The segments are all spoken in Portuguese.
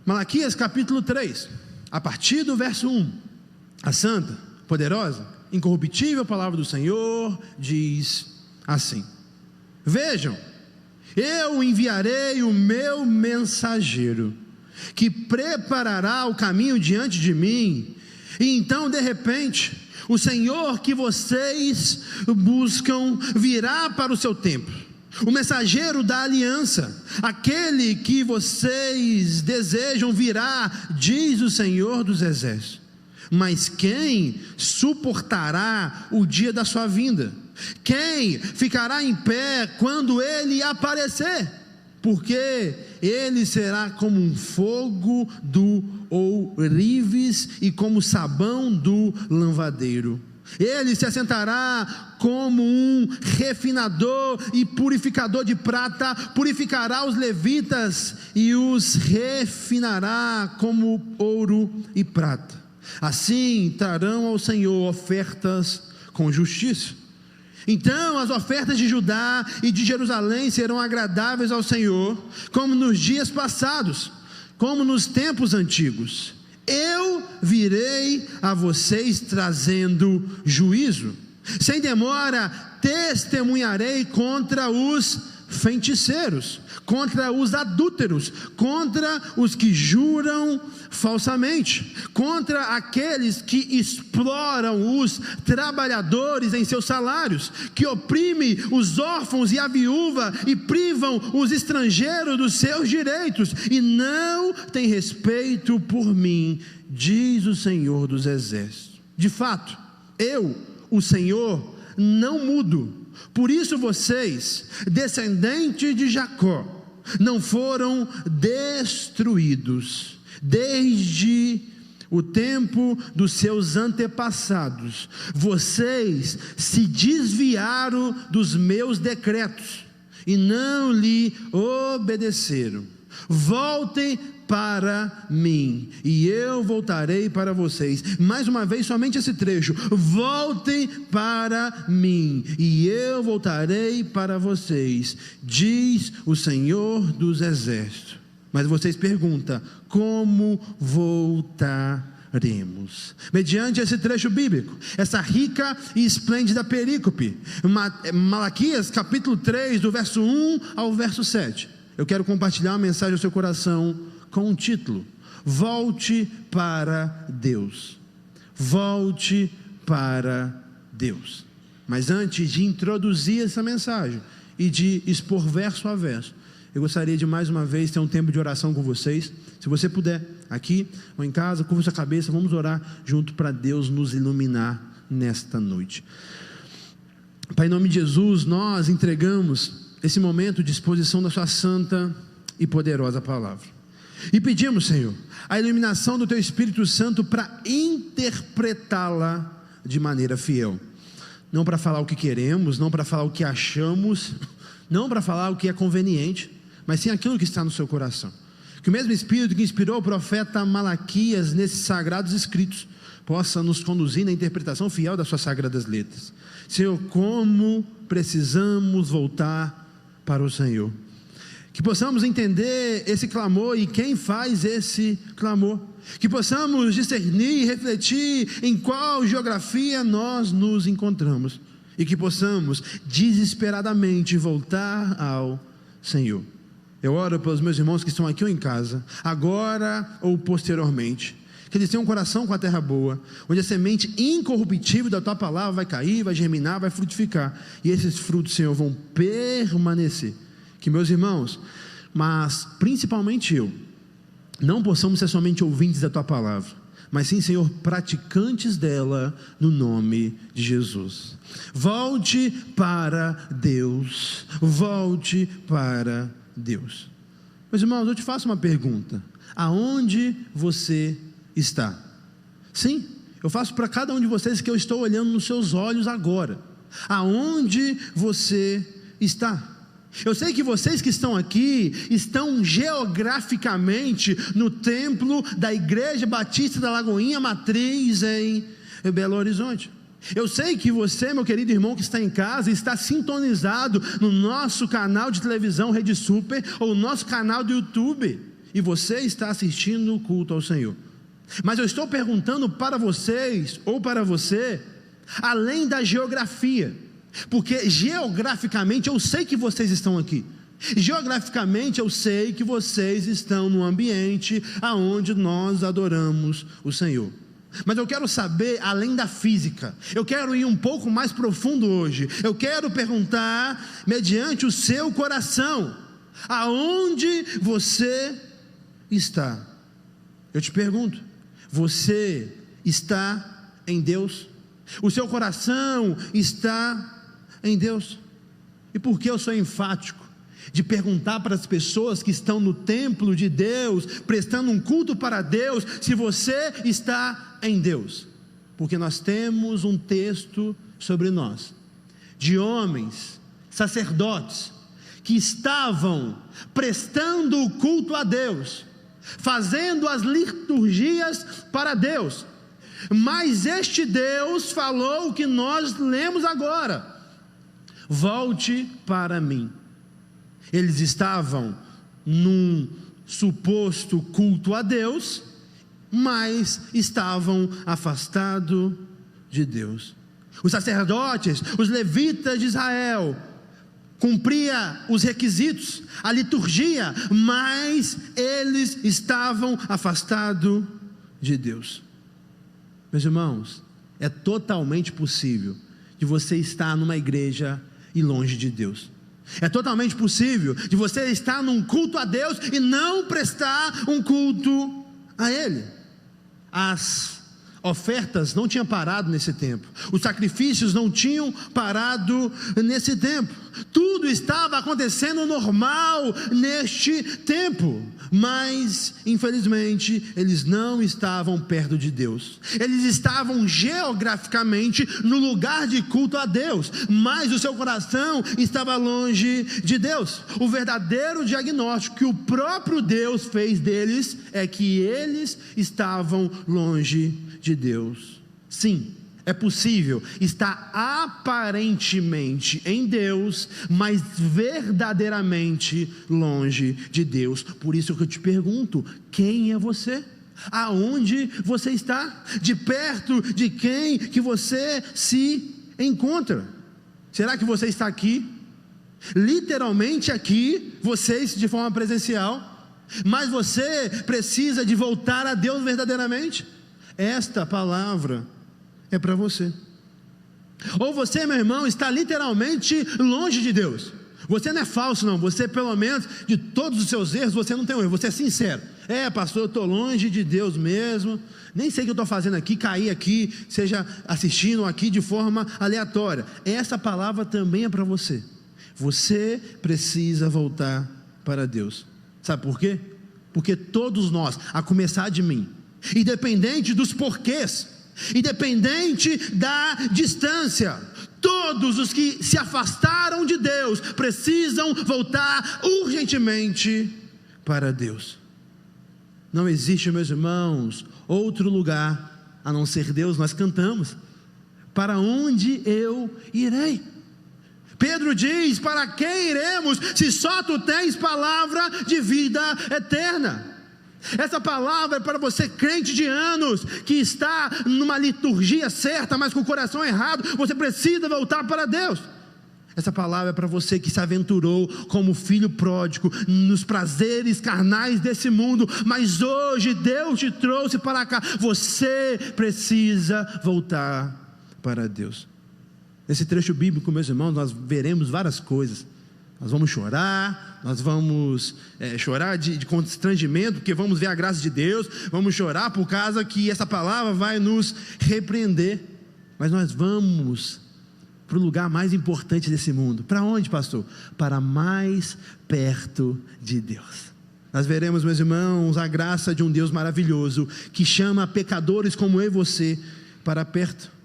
Malaquias capítulo 3, a partir do verso 1, a santa, poderosa, incorruptível palavra do Senhor diz assim: vejam, eu enviarei o meu mensageiro, que preparará o caminho diante de mim, e então de repente, o Senhor que vocês buscam virá para o seu templo, o mensageiro da aliança, aquele que vocês desejam virá, diz o Senhor dos exércitos. Mas quem suportará o dia da sua vinda? Quem ficará em pé quando ele aparecer? Porque ele será como um fogo do ourives e como sabão do lavadeiro. Ele se assentará como um refinador e purificador de prata, purificará os levitas e os refinará como ouro e prata. Assim trarão ao Senhor ofertas com justiça. Então as ofertas de Judá e de Jerusalém serão agradáveis ao Senhor, como nos dias passados, como nos tempos antigos. Eu virei a vocês trazendo juízo. Sem demora testemunharei contra os feiticeiros, contra os adúlteros, contra os que juram falsamente, contra aqueles que exploram os trabalhadores em seus salários, que oprimem os órfãos e a viúva e privam os estrangeiros dos seus direitos, e não têm respeito por mim, diz o Senhor dos exércitos. De fato, eu, o Senhor, não mudo. Por isso vocês, descendentes de Jacó, não foram destruídos desde o tempo dos seus antepassados. Vocês se desviaram dos meus decretos e não lhe obedeceram. Voltem para mim e eu voltarei para vocês. Mais uma vez, somente esse trecho: voltem para mim e eu voltarei para vocês, diz o Senhor dos exércitos. Mas vocês perguntam: como voltaremos? Mediante esse trecho bíblico, essa rica e esplêndida perícope, Malaquias capítulo 3, do verso 1 ao verso 7, eu quero compartilhar uma mensagem ao seu coração com um título: volte para Deus. Volte para Deus. Mas antes de introduzir essa mensagem e de expor verso a verso, eu gostaria de mais uma vez ter um tempo de oração com vocês. Se você puder, aqui ou em casa, curva sua cabeça, vamos orar junto para Deus nos iluminar nesta noite. Pai, em nome de Jesus, nós entregamos esse momento de exposição da sua santa e poderosa palavra, e pedimos, Senhor, a iluminação do Teu Espírito Santo para interpretá-la de maneira fiel, não para falar o que queremos, não para falar o que achamos, não para falar o que é conveniente, mas sim aquilo que está no seu coração. Que o mesmo Espírito que inspirou o profeta Malaquias nesses sagrados escritos possa nos conduzir na interpretação fiel das suas sagradas letras. Senhor, como precisamos voltar para o Senhor. Que possamos entender esse clamor e quem faz esse clamor. Que possamos discernir e refletir em qual geografia nós nos encontramos. E que possamos desesperadamente voltar ao Senhor. Eu oro pelos meus irmãos que estão aqui ou em casa, agora ou posteriormente, que eles tenham um coração com a terra boa, onde a semente incorruptível da Tua palavra vai cair, vai germinar, vai frutificar, e esses frutos, Senhor, vão permanecer. Que meus irmãos, mas principalmente eu, não possamos ser somente ouvintes da Tua palavra, mas sim, Senhor, praticantes dela, no nome de Jesus. Volte para Deus, volte para Deus. Meus irmãos, eu te faço uma pergunta: aonde você está? Sim, eu faço para cada um de vocês, que eu estou olhando nos seus olhos agora. Aonde você está? Eu sei que vocês que estão aqui estão geograficamente no templo da Igreja Batista da Lagoinha Matriz em Belo Horizonte. Eu sei que você, meu querido irmão que está em casa, está sintonizado no nosso canal de televisão Rede Super ou nosso canal do YouTube. e você está assistindo o culto ao Senhor. Mas eu estou perguntando para vocês, ou para você, além da geografia, porque geograficamente eu sei que vocês estão aqui. Geograficamente eu sei que vocês estão no ambiente aonde nós adoramos o Senhor. Mas eu quero saber além da física. Eu quero ir um pouco mais profundo hoje. Eu quero perguntar, mediante o seu coração, aonde você está? Eu te pergunto, você está em Deus? O seu coração está em Deus? E por que eu sou enfático de perguntar para as pessoas que estão no templo de Deus, prestando um culto para Deus, se você está em Deus? Porque nós temos um texto sobre nós, de homens, sacerdotes, que estavam prestando o culto a Deus, fazendo as liturgias para Deus, mas este Deus falou o que nós lemos agora: volte para mim. Eles estavam num suposto culto a Deus, mas estavam afastados de Deus. Os sacerdotes, os levitas de Israel, cumpria os requisitos, a liturgia, mas eles estavam afastados de Deus. Meus irmãos, é totalmente possível de você estar numa igreja e longe de Deus. É totalmente possível de você estar num culto a Deus e não prestar um culto a Ele. As ofertas não tinham parado nesse tempo, os sacrifícios não tinham parado nesse tempo, tudo estava acontecendo normal neste tempo, mas infelizmente eles não estavam perto de Deus. Eles estavam geograficamente no lugar de culto a Deus, mas o seu coração estava longe de Deus. O verdadeiro diagnóstico que o próprio Deus fez deles é que eles estavam longe de Deus. Sim, é possível estar aparentemente em Deus, mas verdadeiramente longe de Deus. Por isso que eu te pergunto: quem é você? Aonde você está? De perto de quem que você se encontra? Será que você está aqui? Literalmente aqui, vocês de forma presencial, mas você precisa de voltar a Deus verdadeiramente? Esta palavra é para você. Ou você, meu irmão, está literalmente longe de Deus. Você não é falso não, você pelo menos, de todos os seus erros, você não tem um erro, você é sincero. Pastor, eu estou longe de Deus mesmo, nem sei o que eu estou fazendo aqui, caí aqui, seja assistindo aqui de forma aleatória. Essa palavra também é para você. Você precisa voltar para Deus. Sabe por quê? Porque todos nós, a começar de mim, independente dos porquês, independente da distância, todos os que se afastaram de Deus precisam voltar urgentemente para Deus. Não existe, meus irmãos, outro lugar a não ser Deus. Nós cantamos: para onde eu irei? Pedro diz: para quem iremos, se só tu tens palavra de vida eterna? Essa palavra é para você, crente de anos, que está numa liturgia certa, mas com o coração errado. Você precisa voltar para Deus. Essa palavra é para você que se aventurou como filho pródigo nos prazeres carnais desse mundo, mas hoje Deus te trouxe para cá. Você precisa voltar para Deus. Nesse trecho bíblico, meus irmãos, nós veremos várias coisas. Nós vamos chorar, nós vamos chorar de constrangimento, porque vamos ver a graça de Deus, vamos chorar por causa que essa palavra vai nos repreender, mas nós vamos para o lugar mais importante desse mundo. Para onde, pastor? Para mais perto de Deus. Nós veremos, meus irmãos, a graça de um Deus maravilhoso, que chama pecadores como eu e você para perto.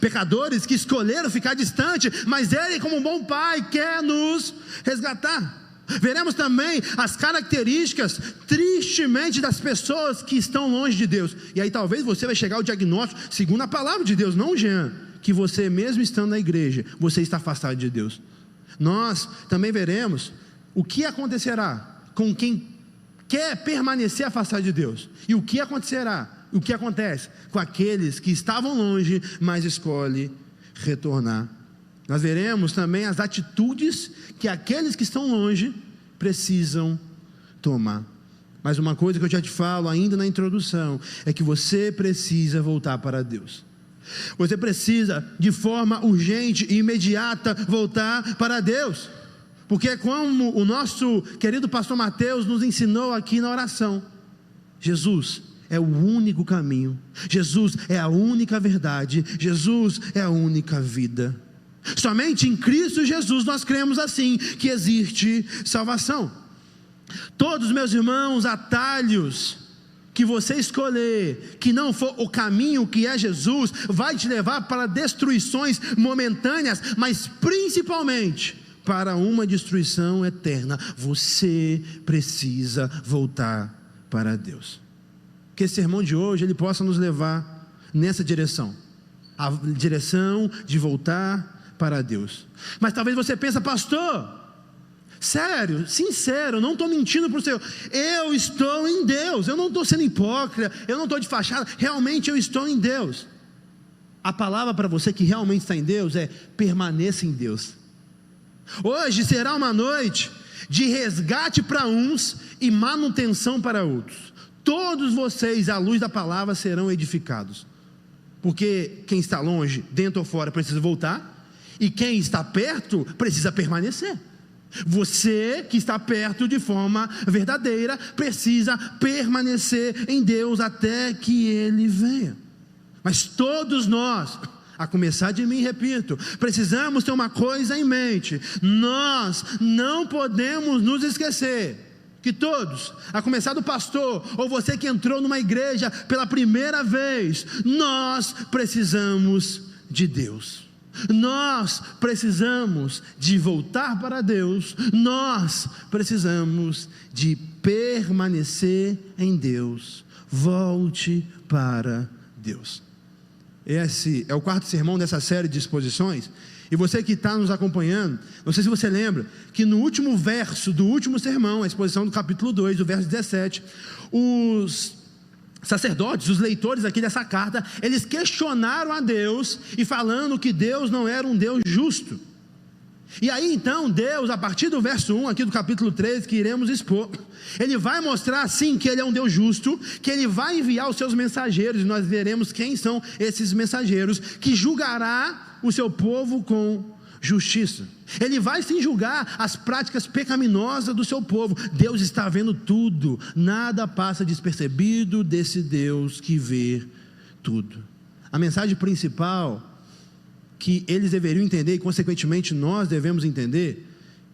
Pecadores que escolheram ficar distante, mas Ele, como um bom Pai, quer nos resgatar. Veremos também as características, tristemente, das pessoas que estão longe de Deus. E aí talvez você vai chegar ao diagnóstico, segundo a palavra de Deus, não Jean, que você mesmo estando na igreja, você está afastado de Deus. Nós também veremos o que acontecerá com quem quer permanecer afastado de Deus. E o que acontecerá? O que acontece com aqueles que estavam longe, mas escolhem retornar? Nós veremos também as atitudes que aqueles que estão longe precisam tomar. Mas uma coisa que eu já te falo ainda na introdução é que você precisa voltar para Deus. Você precisa de forma urgente e imediata voltar para Deus, porque como o nosso querido pastor Mateus nos ensinou aqui na oração, Jesus é o único caminho, Jesus é a única verdade, Jesus é a única vida. Somente em Cristo Jesus nós cremos assim, que existe salvação. Todos, meus irmãos, atalhos que você escolher, que não for o caminho que é Jesus, vai te levar para destruições momentâneas, mas principalmente para uma destruição eterna. Você precisa voltar para Deus. Que esse sermão de hoje ele possa nos levar nessa direção, a direção de voltar para Deus. Mas talvez você pense, pastor, sério, sincero, não estou mentindo para o Senhor, eu estou em Deus, eu não estou sendo hipócrita, eu não estou de fachada, realmente eu estou em Deus. A palavra para você que realmente está em Deus é: permaneça em Deus. Hoje será uma noite de resgate para uns e manutenção para outros. Todos vocês, à luz da palavra, serão edificados, porque quem está longe, dentro ou fora, precisa voltar, e quem está perto precisa permanecer. Você que está perto de forma verdadeira precisa permanecer em Deus até que Ele venha. Mas todos nós, a começar de mim, repito, precisamos ter uma coisa em mente: nós não podemos nos esquecer que todos, a começar do pastor, ou você que entrou numa igreja pela primeira vez, nós precisamos de Deus. Nós precisamos de voltar para Deus, nós precisamos de permanecer em Deus. Volte para Deus. Esse é o quarto sermão dessa série de exposições. E você que está nos acompanhando, não sei se você lembra, que no último verso do último sermão, a exposição do capítulo 2, do verso 17, os sacerdotes, os leitores aqui dessa carta, eles questionaram a Deus, e falando que Deus não era um Deus justo. E aí então Deus, a partir do verso 1 aqui do capítulo 13, que iremos expor, Ele vai mostrar sim que Ele é um Deus justo, que Ele vai enviar os seus mensageiros, e nós veremos quem são esses mensageiros, que julgará o seu povo com justiça. Ele vai sim julgar as práticas pecaminosas do seu povo. Deus está vendo tudo, nada passa despercebido desse Deus que vê tudo. A mensagem principal que eles deveriam entender, e consequentemente nós devemos entender,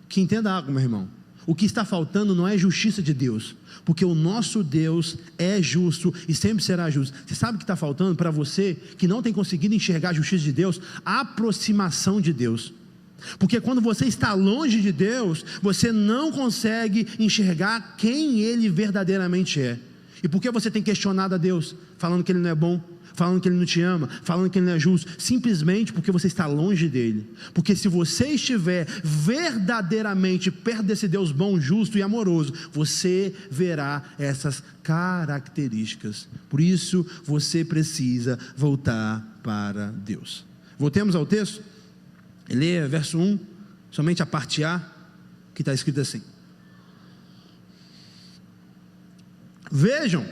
que entenda algo, meu irmão: o que está faltando não é justiça de Deus, porque o nosso Deus é justo e sempre será justo. Você sabe o que está faltando para você que não tem conseguido enxergar a justiça de Deus? A aproximação de Deus. Porque quando você está longe de Deus, você não consegue enxergar quem Ele verdadeiramente é. E por que você tem questionado a Deus, falando que Ele não é bom, falando que Ele não te ama, falando que Ele não é justo? Simplesmente porque você está longe dEle. Porque se você estiver verdadeiramente perto desse Deus bom, justo e amoroso, você verá essas características. Por isso você precisa voltar para Deus. Voltemos ao texto. Leia verso 1, somente a parte A, que está escrito assim: vejam,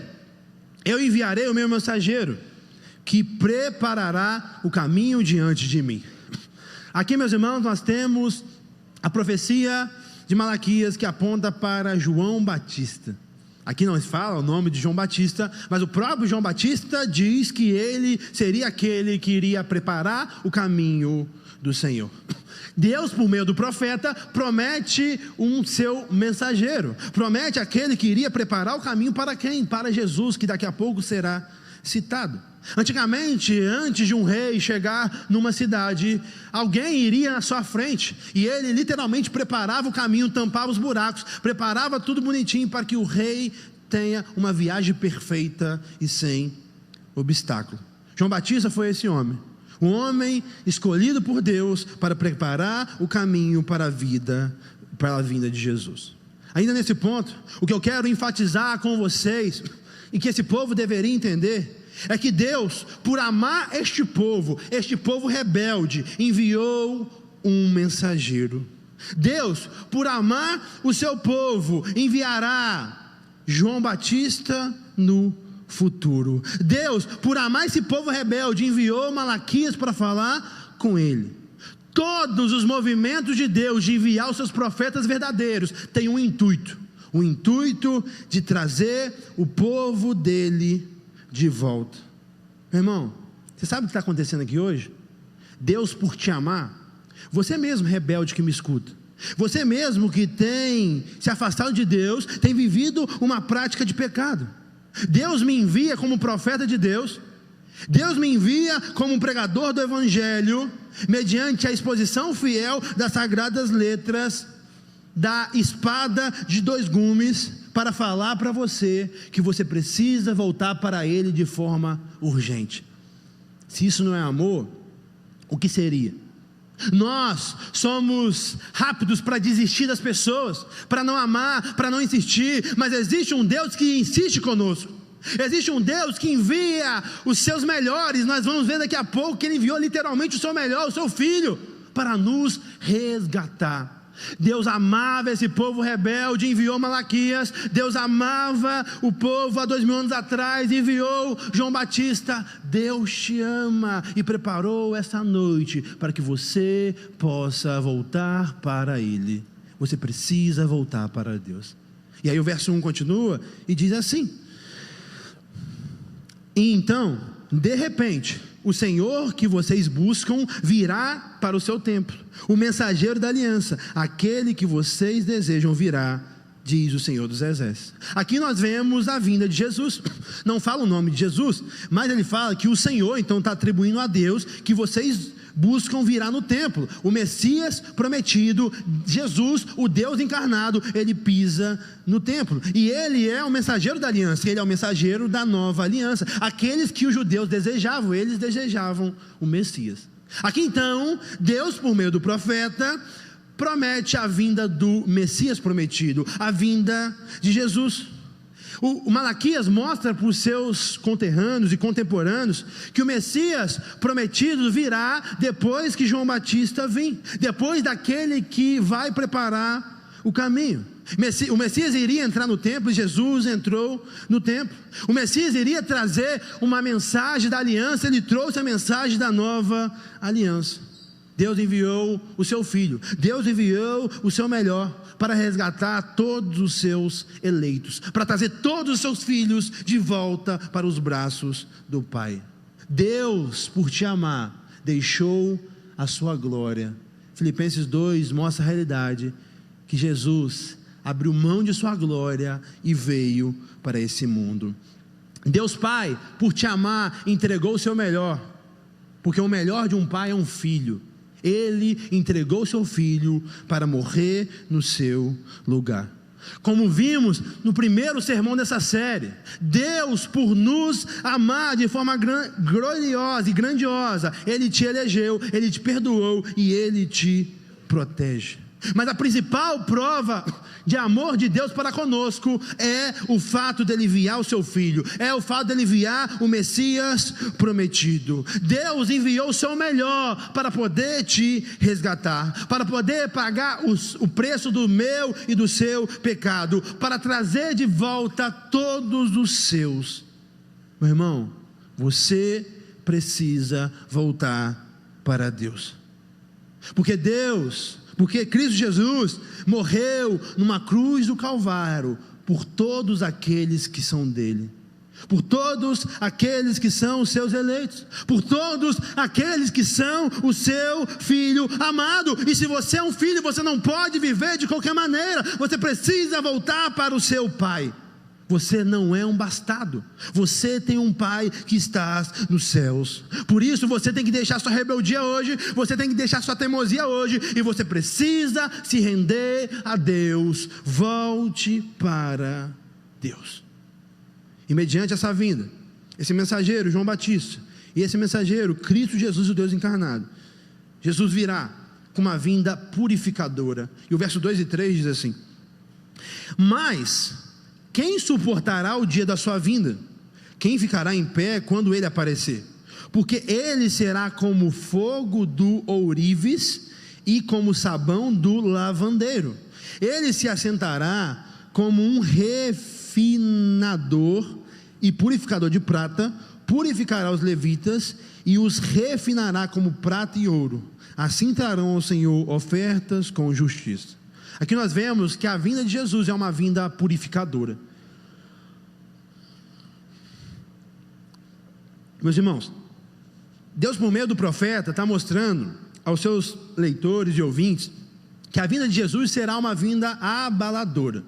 eu enviarei o meu mensageiro, que preparará o caminho diante de mim. Aqui, meus irmãos, nós temos a profecia de Malaquias, que aponta para João Batista. Aqui não se fala o nome de João Batista, mas o próprio João Batista diz que ele seria aquele que iria preparar o caminho do Senhor. Deus, por meio do profeta, promete um seu mensageiro, promete aquele que iria preparar o caminho para quem? Para Jesus, que daqui a pouco será citado. Antigamente, antes de um rei chegar numa cidade, alguém iria na sua frente, e ele literalmente preparava o caminho, tampava os buracos, preparava tudo bonitinho para que o rei tenha uma viagem perfeita e sem obstáculo. João Batista foi esse homem, um homem escolhido por Deus para preparar o caminho para a vinda de Jesus. Ainda nesse ponto, o que eu quero enfatizar com vocês, e que esse povo deveria entender, é que Deus, por amar este povo rebelde, enviou um mensageiro. Deus, por amar o seu povo, enviará João Batista no futuro. Deus, por amar esse povo rebelde, enviou Malaquias para falar com ele. Todos os movimentos de Deus de enviar os seus profetas verdadeiros têm um intuito. O intuito de trazer o povo dele de volta. Meu irmão, você sabe o que está acontecendo aqui hoje? Deus, por te amar, você mesmo rebelde que me escuta, você mesmo que tem se afastado de Deus, tem vivido uma prática de pecado, Deus me envia como profeta de Deus, Deus me envia como um pregador do Evangelho, mediante a exposição fiel das sagradas letras, da espada de 2 gumes, para falar para você que você precisa voltar para Ele de forma urgente. Se isso não é amor, o que seria? Nós somos rápidos para desistir das pessoas, para não amar, para não insistir, mas existe um Deus que insiste conosco, existe um Deus que envia os seus melhores. Nós vamos ver daqui a pouco que Ele enviou literalmente o seu melhor, o seu Filho, para nos resgatar. Deus amava esse povo rebelde, enviou Malaquias. Deus amava o povo há 2000 anos atrás, enviou João Batista. Deus te ama e preparou essa noite para que você possa voltar para Ele. Você precisa voltar para Deus. E aí o verso 1 continua e diz assim: e então, de repente, o Senhor que vocês buscam virá para o seu templo, o mensageiro da aliança, aquele que vocês desejam virá, diz o Senhor dos Exércitos. Aqui nós vemos a vinda de Jesus. Não fala o nome de Jesus, mas ele fala que o Senhor então está atribuindo a Deus que vocês buscam virá no templo. O Messias prometido, Jesus, o Deus encarnado, ele pisa no templo, e ele é o mensageiro da aliança, ele é o mensageiro da nova aliança. Aqueles que os judeus desejavam, eles desejavam o Messias. Aqui então, Deus, por meio do profeta, promete a vinda do Messias prometido, a vinda de Jesus. O Malaquias mostra para os seus conterrâneos e contemporâneos que o Messias prometido virá depois que João Batista vir, depois daquele que vai preparar o caminho. O Messias iria entrar no templo, e Jesus entrou no templo. O Messias iria trazer uma mensagem da aliança, ele trouxe a mensagem da nova aliança. Deus enviou o seu Filho, Deus enviou o seu melhor para resgatar todos os seus eleitos, para trazer todos os seus filhos de volta para os braços do Pai. Deus, por te amar, deixou a sua glória. Filipenses 2 mostra a realidade que Jesus abriu mão de sua glória e veio para esse mundo. Deus Pai, por te amar, entregou o seu melhor, porque o melhor de um pai é um filho. Ele entregou seu filho para morrer no seu lugar. Como vimos no primeiro sermão dessa série, Deus, por nos amar de forma gloriosa e grandiosa, Ele te elegeu, Ele te perdoou e Ele te protege. Mas a principal prova de amor de Deus para conosco é o fato de Ele enviar o seu Filho, é o fato de Ele enviar o Messias prometido. Deus enviou o seu melhor para poder te resgatar, para poder pagar o preço do meu e do seu pecado, para trazer de volta todos os seus. Meu irmão, você precisa voltar para Deus, porque Cristo Jesus morreu numa cruz do Calvário por todos aqueles que são dele, por todos aqueles que são os seus eleitos, por todos aqueles que são o seu filho amado. E se você é um filho, você não pode viver de qualquer maneira, você precisa voltar para o seu pai. Você não é um bastardo, você tem um pai que está nos céus. Por isso você tem que deixar sua rebeldia hoje, você tem que deixar sua teimosia hoje, e você precisa se render a Deus. Volte para Deus. E mediante essa vinda, esse mensageiro João Batista, e esse mensageiro Cristo Jesus, o Deus encarnado, Jesus virá com uma vinda purificadora. E o verso 2 e 3 diz assim: Mas quem suportará o dia da sua vinda? Quem ficará em pé quando ele aparecer? Porque ele será como fogo do ourives e como sabão do lavandeiro. Ele se assentará como um refinador e purificador de prata, purificará os levitas e os refinará como prata e ouro. Assim trarão ao Senhor ofertas com justiça. Aqui nós vemos que a vinda de Jesus é uma vinda purificadora. Meus irmãos, Deus, por meio do profeta, está mostrando aos seus leitores e ouvintes que a vinda de Jesus será uma vinda abaladora.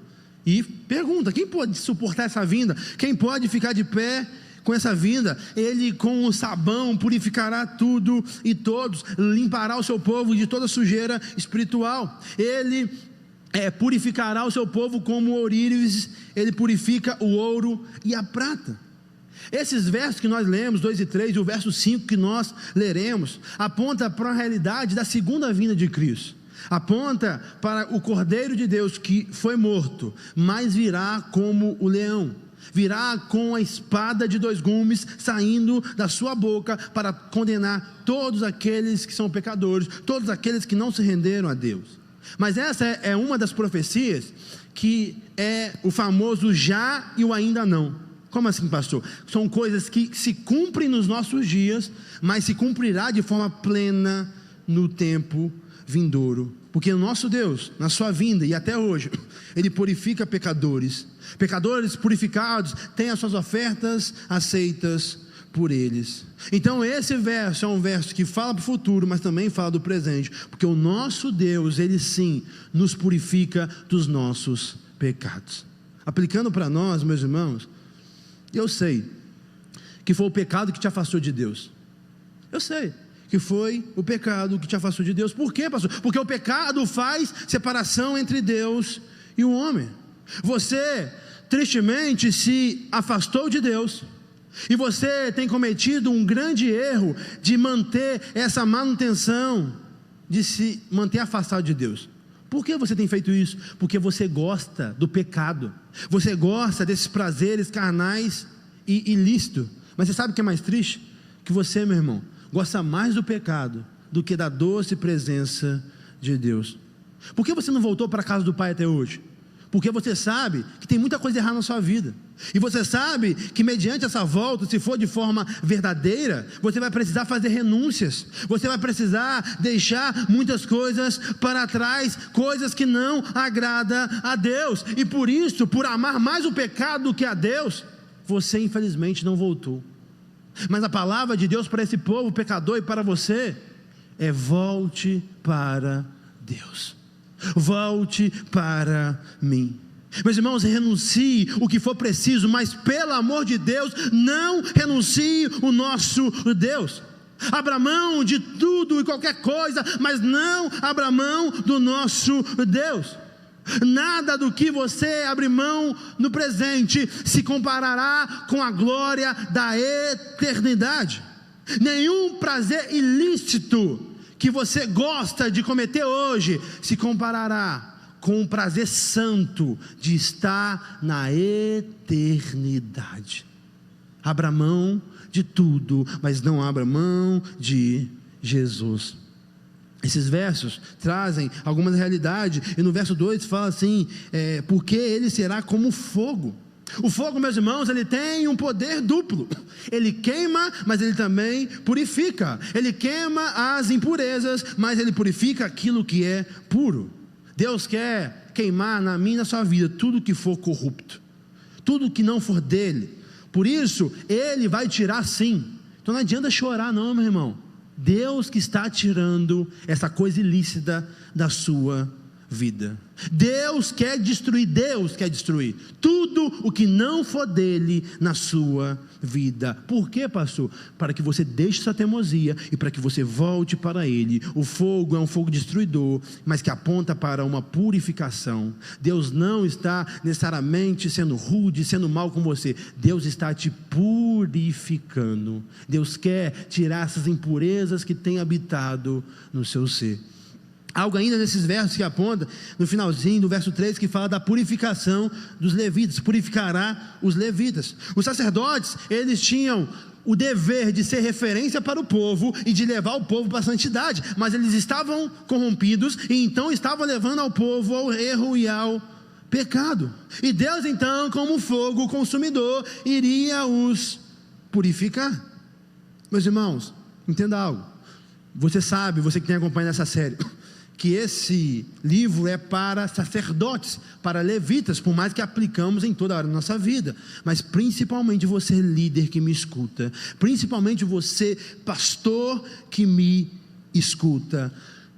E pergunta: quem pode suportar essa vinda? Quem pode ficar de pé com essa vinda? Ele, com o sabão, purificará tudo e todos, limpará o seu povo de toda sujeira espiritual. Ele purificará o seu povo como ourives, ele purifica o ouro e a prata. Esses versos que nós lemos, 2 e 3, e o verso 5 que nós leremos, aponta para a realidade da segunda vinda de Cristo. Aponta para o Cordeiro de Deus que foi morto, mas virá como o leão. Virá com a espada de 2 gumes saindo da sua boca para condenar todos aqueles que são pecadores, todos aqueles que não se renderam a Deus. Mas essa é uma das profecias que é o famoso já e o ainda não. Como assim, pastor? São coisas que se cumprem nos nossos dias, mas se cumprirá de forma plena no tempo vindouro. Porque o nosso Deus, na sua vinda e até hoje, Ele purifica pecadores. Pecadores purificados têm as suas ofertas aceitas por eles. Então esse verso é um verso que fala para o futuro, mas também fala do presente. Porque o nosso Deus, Ele sim, nos purifica dos nossos pecados. Aplicando para nós, meus irmãos, eu sei que foi o pecado que te afastou de Deus. Eu sei que foi o pecado que te afastou de Deus. Por quê, pastor? Porque o pecado faz separação entre Deus e o homem. Você, tristemente, se afastou de Deus, e você tem cometido um grande erro de manter essa manutenção, de se manter afastado de Deus. Por que você tem feito isso? Porque você gosta do pecado, você gosta desses prazeres carnais e ilícitos. Mas você sabe o que é mais triste? Que você, meu irmão, gosta mais do pecado do que da doce presença de Deus. Por que você não voltou para a casa do Pai até hoje? Porque você sabe que tem muita coisa errada na sua vida, e você sabe que mediante essa volta, se for de forma verdadeira, você vai precisar fazer renúncias, você vai precisar deixar muitas coisas para trás, coisas que não agradam a Deus, e por isso, por amar mais o pecado do que a Deus, você infelizmente não voltou. Mas a palavra de Deus para esse povo pecador e para você é: volte para Deus, volte para mim. Meus irmãos, renuncie o que for preciso, mas pelo amor de Deus, não renuncie o nosso Deus. Abra mão de tudo e qualquer coisa, mas não abra mão do nosso Deus. Nada do que você abrir mão no presente se comparará com a glória da eternidade. Nenhum prazer ilícito que você gosta de cometer hoje se comparará com o prazer santo de estar na eternidade. Abra mão de tudo, mas não abra mão de Jesus. Esses versos trazem algumas realidades, e no verso 2 fala assim, porque ele será como fogo. O fogo, meus irmãos, ele tem um poder duplo. Ele queima, mas ele também purifica. Ele queima as impurezas, mas ele purifica aquilo que é puro. Deus quer queimar na minha e na sua vida tudo que for corrupto, tudo que não for dele. Por isso, ele vai tirar sim. Então não adianta chorar não, meu irmão. Deus que está tirando essa coisa ilícita da sua vida. Deus quer destruir tudo o que não for dele na sua vida. Por quê, pastor? Para que você deixe sua teimosia e para que você volte para ele. O fogo é um fogo destruidor, mas que aponta para uma purificação. Deus não está necessariamente sendo rude, sendo mal com você. Deus está te purificando. Deus quer tirar essas impurezas que têm habitado no seu ser. algo ainda nesses versos que aponta, no finalzinho do verso 3, que fala da purificação dos levitas, purificará os levitas. Os sacerdotes, eles tinham o dever de ser referência para o povo e de levar o povo para a santidade, mas eles estavam corrompidos e então estavam levando ao povo ao erro e ao pecado. E Deus então, como fogo consumidor, iria os purificar. Meus irmãos, entenda algo. Você sabe, você que tem acompanhado essa série, que esse livro é para sacerdotes, para levitas, por mais que aplicamos em toda a área da nossa vida, mas principalmente você líder que me escuta, principalmente você pastor que me escuta,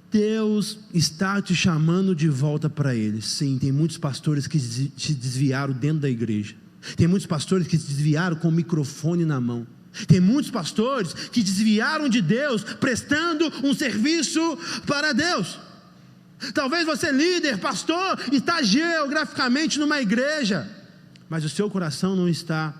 Deus está te chamando de volta para Ele. Sim, tem muitos pastores que se desviaram dentro da igreja, tem muitos pastores que se desviaram com o microfone na mão, tem muitos pastores que desviaram de Deus, prestando um serviço para Deus. Talvez você líder, pastor, está geograficamente numa igreja, mas o seu coração não está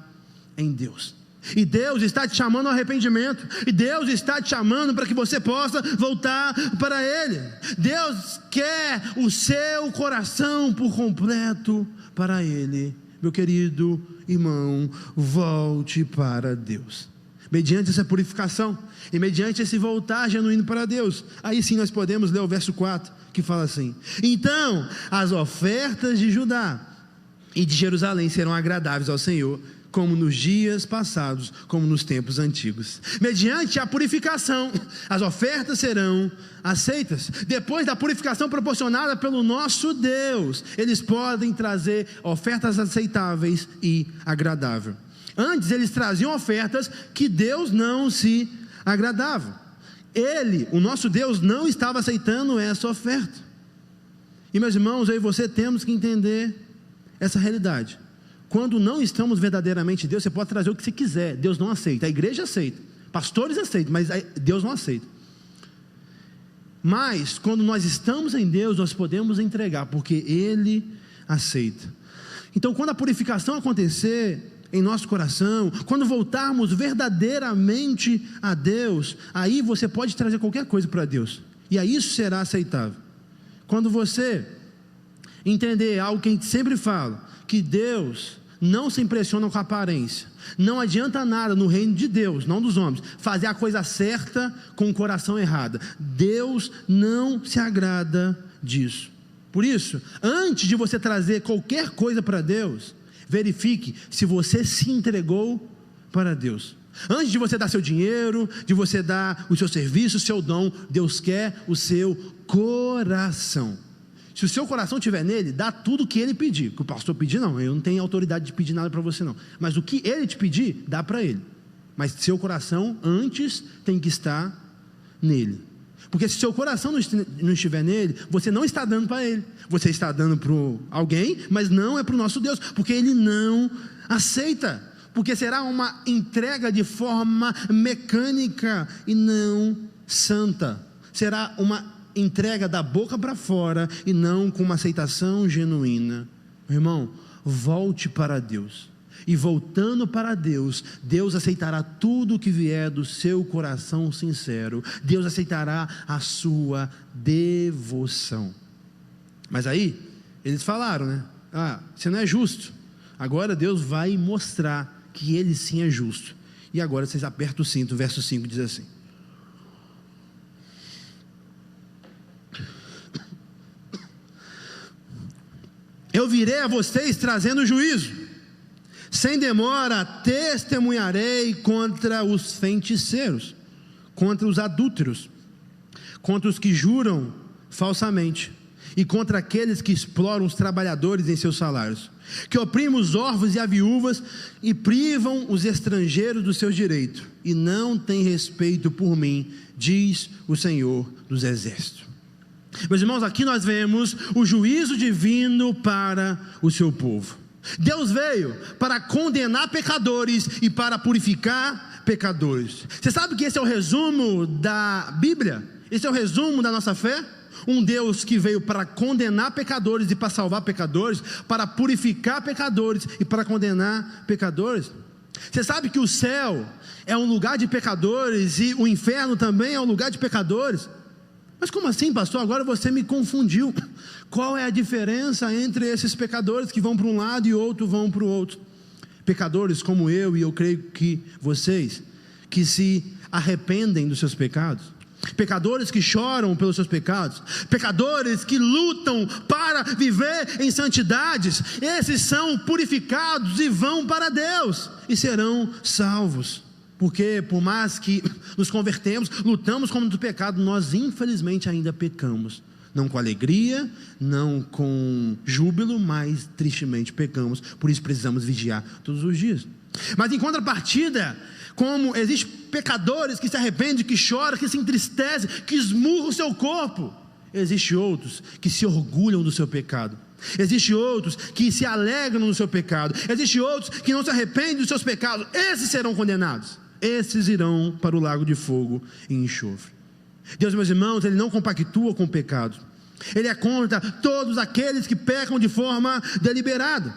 em Deus, e Deus está te chamando ao arrependimento, e Deus está te chamando para que você possa voltar para Ele. Deus quer o seu coração por completo para Ele. Meu querido irmão, volte para Deus, mediante essa purificação, e mediante esse voltar genuíno para Deus. Aí sim nós podemos ler o verso 4, que fala assim: então as ofertas de Judá e de Jerusalém serão agradáveis ao Senhor, como nos dias passados, como nos tempos antigos. Mediante a purificação, as ofertas serão aceitas. Depois da purificação proporcionada pelo nosso Deus, eles podem trazer ofertas aceitáveis e agradáveis. Antes eles traziam ofertas que Deus não se agradava. Ele, o nosso Deus, não estava aceitando essa oferta. E meus irmãos, eu e você temos que entender essa realidade. Quando não estamos verdadeiramente em Deus, você pode trazer o que você quiser, Deus não aceita. A igreja aceita, pastores aceitam, mas Deus não aceita. Mas quando nós estamos em Deus, nós podemos entregar, porque Ele aceita. Então, quando a purificação acontecer em nosso coração, quando voltarmos verdadeiramente a Deus, aí você pode trazer qualquer coisa para Deus, e aí isso será aceitável. Quando você entender algo que a gente sempre fala, que Deus não se impressiona com a aparência, não adianta nada no reino de Deus, não dos homens, fazer a coisa certa com o coração errado. Deus não se agrada disso. Por isso, antes de você trazer qualquer coisa para Deus, verifique se você se entregou para Deus. Antes de você dar seu dinheiro, de você dar o seu serviço, o seu dom, Deus quer o seu coração. Se o seu coração estiver nele, dá tudo o que ele pedir. O que o pastor pedir, não, eu não tenho autoridade de pedir nada para você não, mas o que ele te pedir, dá para ele. Mas seu coração antes tem que estar nele, porque se seu coração não estiver nele, você não está dando para ele, você está dando para alguém, mas não é para o nosso Deus, porque Ele não aceita, porque será uma entrega de forma mecânica e não santa, será uma entrega da boca para fora e não com uma aceitação genuína. Meu irmão, volte para Deus, e voltando para Deus, Deus aceitará tudo que vier do seu coração sincero, Deus aceitará a sua devoção. Mas aí, eles falaram, né? Você não é justo. Agora Deus vai mostrar que Ele sim é justo. E agora vocês apertam o cinto, o verso 5 diz assim: eu virei a vocês trazendo juízo, sem demora testemunharei contra os feiticeiros, contra os adúlteros, contra os que juram falsamente, e contra aqueles que exploram os trabalhadores em seus salários, que oprimem os órfãos e as viúvas, e privam os estrangeiros dos seus direitos, e não têm respeito por mim, diz o Senhor dos Exércitos. Meus irmãos, aqui nós vemos o juízo divino para o seu povo. Deus veio para condenar pecadores e para purificar pecadores. Você sabe que esse é o resumo da Bíblia? Esse é o resumo da nossa fé? Um Deus que veio para condenar pecadores e para salvar pecadores, para purificar pecadores e para condenar pecadores. Você sabe que o céu é um lugar de pecadores e o inferno também é um lugar de pecadores? Mas como assim, pastor? Agora você me confundiu. Qual é a diferença entre esses pecadores que vão para um lado e outro vão para o outro? Pecadores como eu, e eu creio que vocês, que se arrependem dos seus pecados, pecadores que choram pelos seus pecados, pecadores que lutam para viver em santidades, esses são purificados e vão para Deus e serão salvos. Porque por mais que nos convertemos, lutamos contra o pecado, nós infelizmente ainda pecamos. Não com alegria, não com júbilo, mas tristemente pecamos. Por isso precisamos vigiar todos os dias. Mas em contrapartida, como existem pecadores que se arrependem, que choram, que se entristecem, que esmurram o seu corpo, existem outros que se orgulham do seu pecado. Existem outros que se alegram no seu pecado. Existem outros que não se arrependem dos seus pecados. Esses serão condenados. Esses irão para o lago de fogo e enxofre. Deus, meus irmãos, Ele não compactua com o pecado. Ele é contra todos aqueles que pecam de forma deliberada.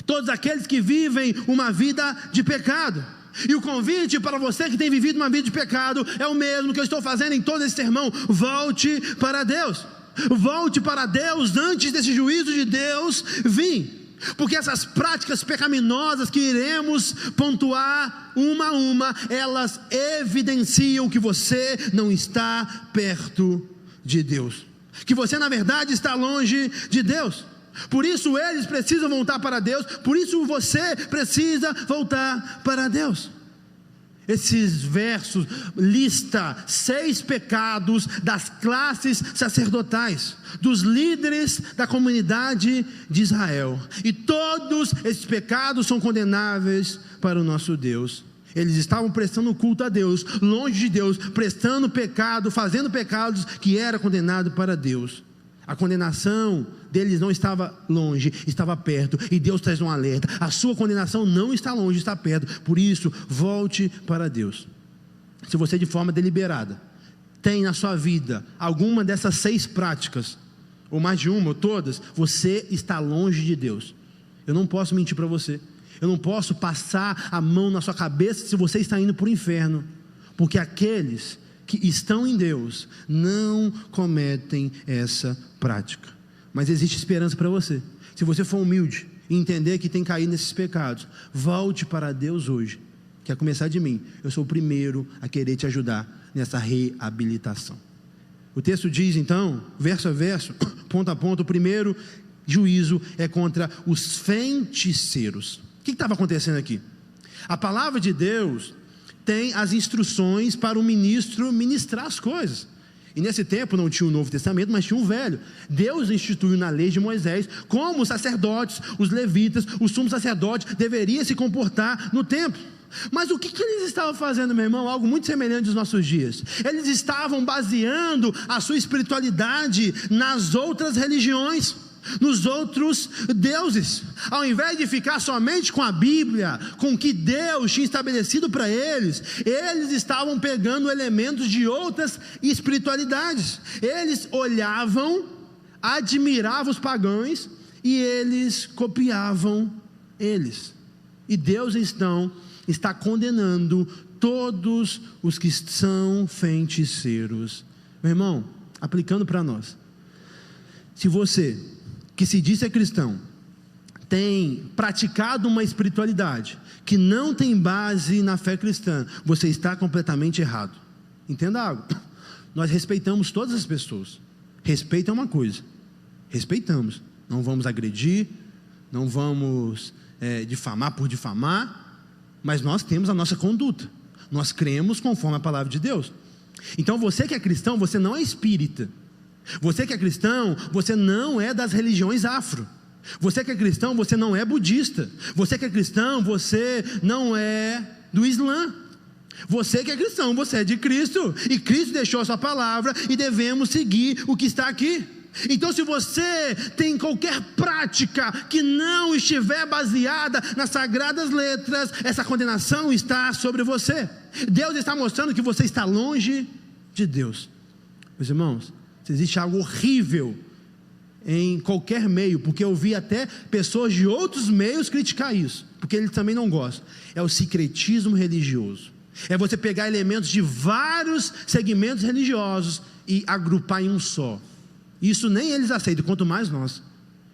Todos aqueles que vivem uma vida de pecado. E o convite para você que tem vivido uma vida de pecado é o mesmo que eu estou fazendo em todo esse sermão. Volte para Deus. Volte para Deus antes desse juízo de Deus vir. Porque essas práticas pecaminosas que iremos pontuar uma a uma, elas evidenciam que você não está perto de Deus, que você na verdade está longe de Deus. Por isso eles precisam voltar para Deus, por isso você precisa voltar para Deus. Esses versos listam 6 pecados das classes sacerdotais, dos líderes da comunidade de Israel. E todos esses pecados são condenáveis para o nosso Deus. Eles estavam prestando culto a Deus, longe de Deus, prestando pecado, fazendo pecados que era condenado para Deus. A condenação deles não estava longe, estava perto. E Deus traz um alerta: a sua condenação não está longe, está perto. Por isso, volte para Deus. Se você de forma deliberada tem na sua vida alguma dessas 6 práticas, ou mais de uma, ou todas, você está longe de Deus. Eu não posso mentir para você. Eu não posso passar a mão na sua cabeça se você está indo para o inferno. Porque aqueles que estão em Deus não cometem essa prática. Mas existe esperança para você. Se você for humilde e entender que tem caído nesses pecados, volte para Deus hoje. Quer começar de mim? Eu sou o primeiro a querer te ajudar nessa reabilitação. O texto diz então, verso a verso, ponto a ponto, o primeiro juízo é contra os feiticeiros. O que estava acontecendo aqui? A palavra de Deus tem as instruções para o ministro ministrar as coisas. E nesse tempo não tinha o Novo Testamento, mas tinha o Velho. Deus instituiu na lei de Moisés como os sacerdotes, os levitas, o sumo sacerdote deveria se comportar no templo. Mas o que eles estavam fazendo, meu irmão? Algo muito semelhante aos nossos dias. Eles estavam baseando a sua espiritualidade nas outras religiões, nos outros deuses. Ao invés de ficar somente com a Bíblia, com o que Deus tinha estabelecido para eles, eles estavam pegando elementos de outras espiritualidades. Eles olhavam, admiravam os pagãos e eles copiavam eles. E Deus então está condenando todos os que são feiticeiros. Meu irmão, aplicando para nós, se você que se diz ser cristão tem praticado uma espiritualidade que não tem base na fé cristã, você está completamente errado. Entenda algo: nós respeitamos todas as pessoas. Respeito é uma coisa, respeitamos, não vamos agredir, não vamos difamar por difamar, mas nós temos a nossa conduta, nós cremos conforme a palavra de Deus. Então você que é cristão, você não é espírita. Você que é cristão, você não é das religiões afro. Você que é cristão, você não é budista. Você que é cristão, você não é do Islã. Você que é cristão, você é de Cristo. E Cristo deixou a sua palavra e devemos seguir o que está aqui. Então se você tem qualquer prática que não estiver baseada nas sagradas letras, essa condenação está sobre você. Deus está mostrando que você está longe de Deus. Meus irmãos, se existe algo horrível em qualquer meio, porque eu vi até pessoas de outros meios criticar isso, porque eles também não gostam, é o sincretismo religioso. É você pegar elementos de vários segmentos religiosos e agrupar em um só. Isso nem eles aceitam, quanto mais nós.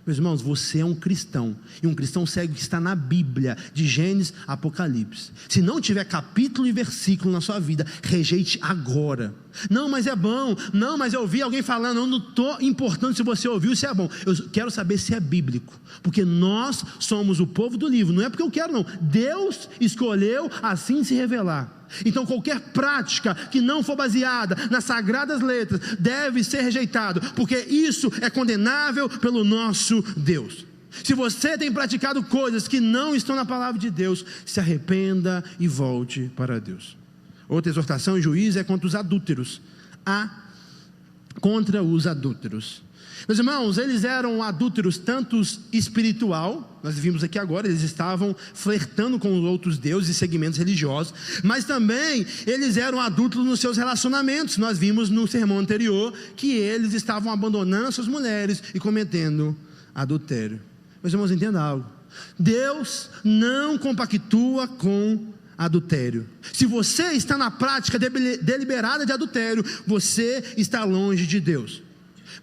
Meus irmãos, você é um cristão, e um cristão segue o que está na Bíblia, de Gênesis a Apocalipse. Se não tiver capítulo e versículo na sua vida, rejeite agora. Não, mas é bom. Não, mas eu ouvi alguém falando. Eu não estou importando se você ouviu, se é bom. Eu quero saber se é bíblico, porque nós somos o povo do livro. Não é porque eu quero, não. Deus escolheu assim se revelar. Então qualquer prática que não for baseada nas sagradas letras deve ser rejeitado, porque isso é condenável pelo nosso Deus. Se você tem praticado coisas que não estão na palavra de Deus, se arrependa e volte para Deus. Outra exortação e juízo é contra os adúlteros. Contra os adúlteros. Meus irmãos, eles eram adúlteros tanto espiritual, nós vimos aqui agora, eles estavam flertando com os outros deuses e segmentos religiosos, mas também eles eram adúlteros nos seus relacionamentos. Nós vimos no sermão anterior que eles estavam abandonando suas mulheres e cometendo adultério. Meus irmãos, entenda algo: Deus não compactua com adultério. Se você está na prática deliberada de adultério, você está longe de Deus.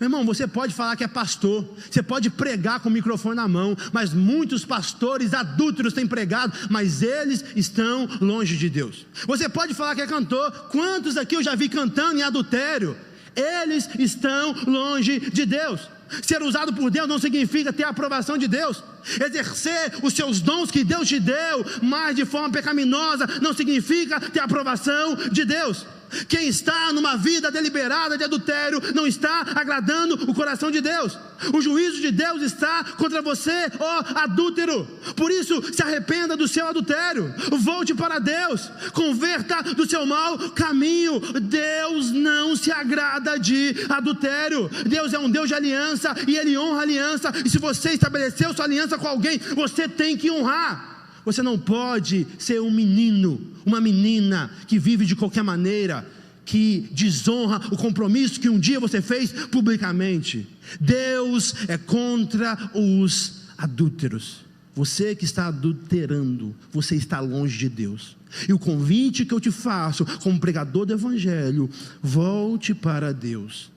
Meu irmão, você pode falar que é pastor, você pode pregar com o microfone na mão, mas muitos pastores adúlteros têm pregado, mas eles estão longe de Deus. Você pode falar que é cantor, quantos aqui eu já vi cantando em adultério? Eles estão longe de Deus. Ser usado por Deus não significa ter a aprovação de Deus. Exercer os seus dons que Deus te deu, mas de forma pecaminosa, não significa ter a aprovação de Deus. Quem está numa vida deliberada de adultério não está agradando o coração de Deus. O juízo de Deus está contra você, ó adúltero. Por isso, se arrependa do seu adultério, volte para Deus, converta do seu mau caminho. Deus não se agrada de adultério. Deus é um Deus de aliança e Ele honra a aliança. E se você estabeleceu sua aliança com alguém, você tem que honrar. Você não pode ser um menino, uma menina que vive de qualquer maneira, que desonra o compromisso que um dia você fez publicamente. Deus é contra os adúlteros. Você que está adulterando, você está longe de Deus. E o convite que eu te faço como pregador do Evangelho: volte para Deus.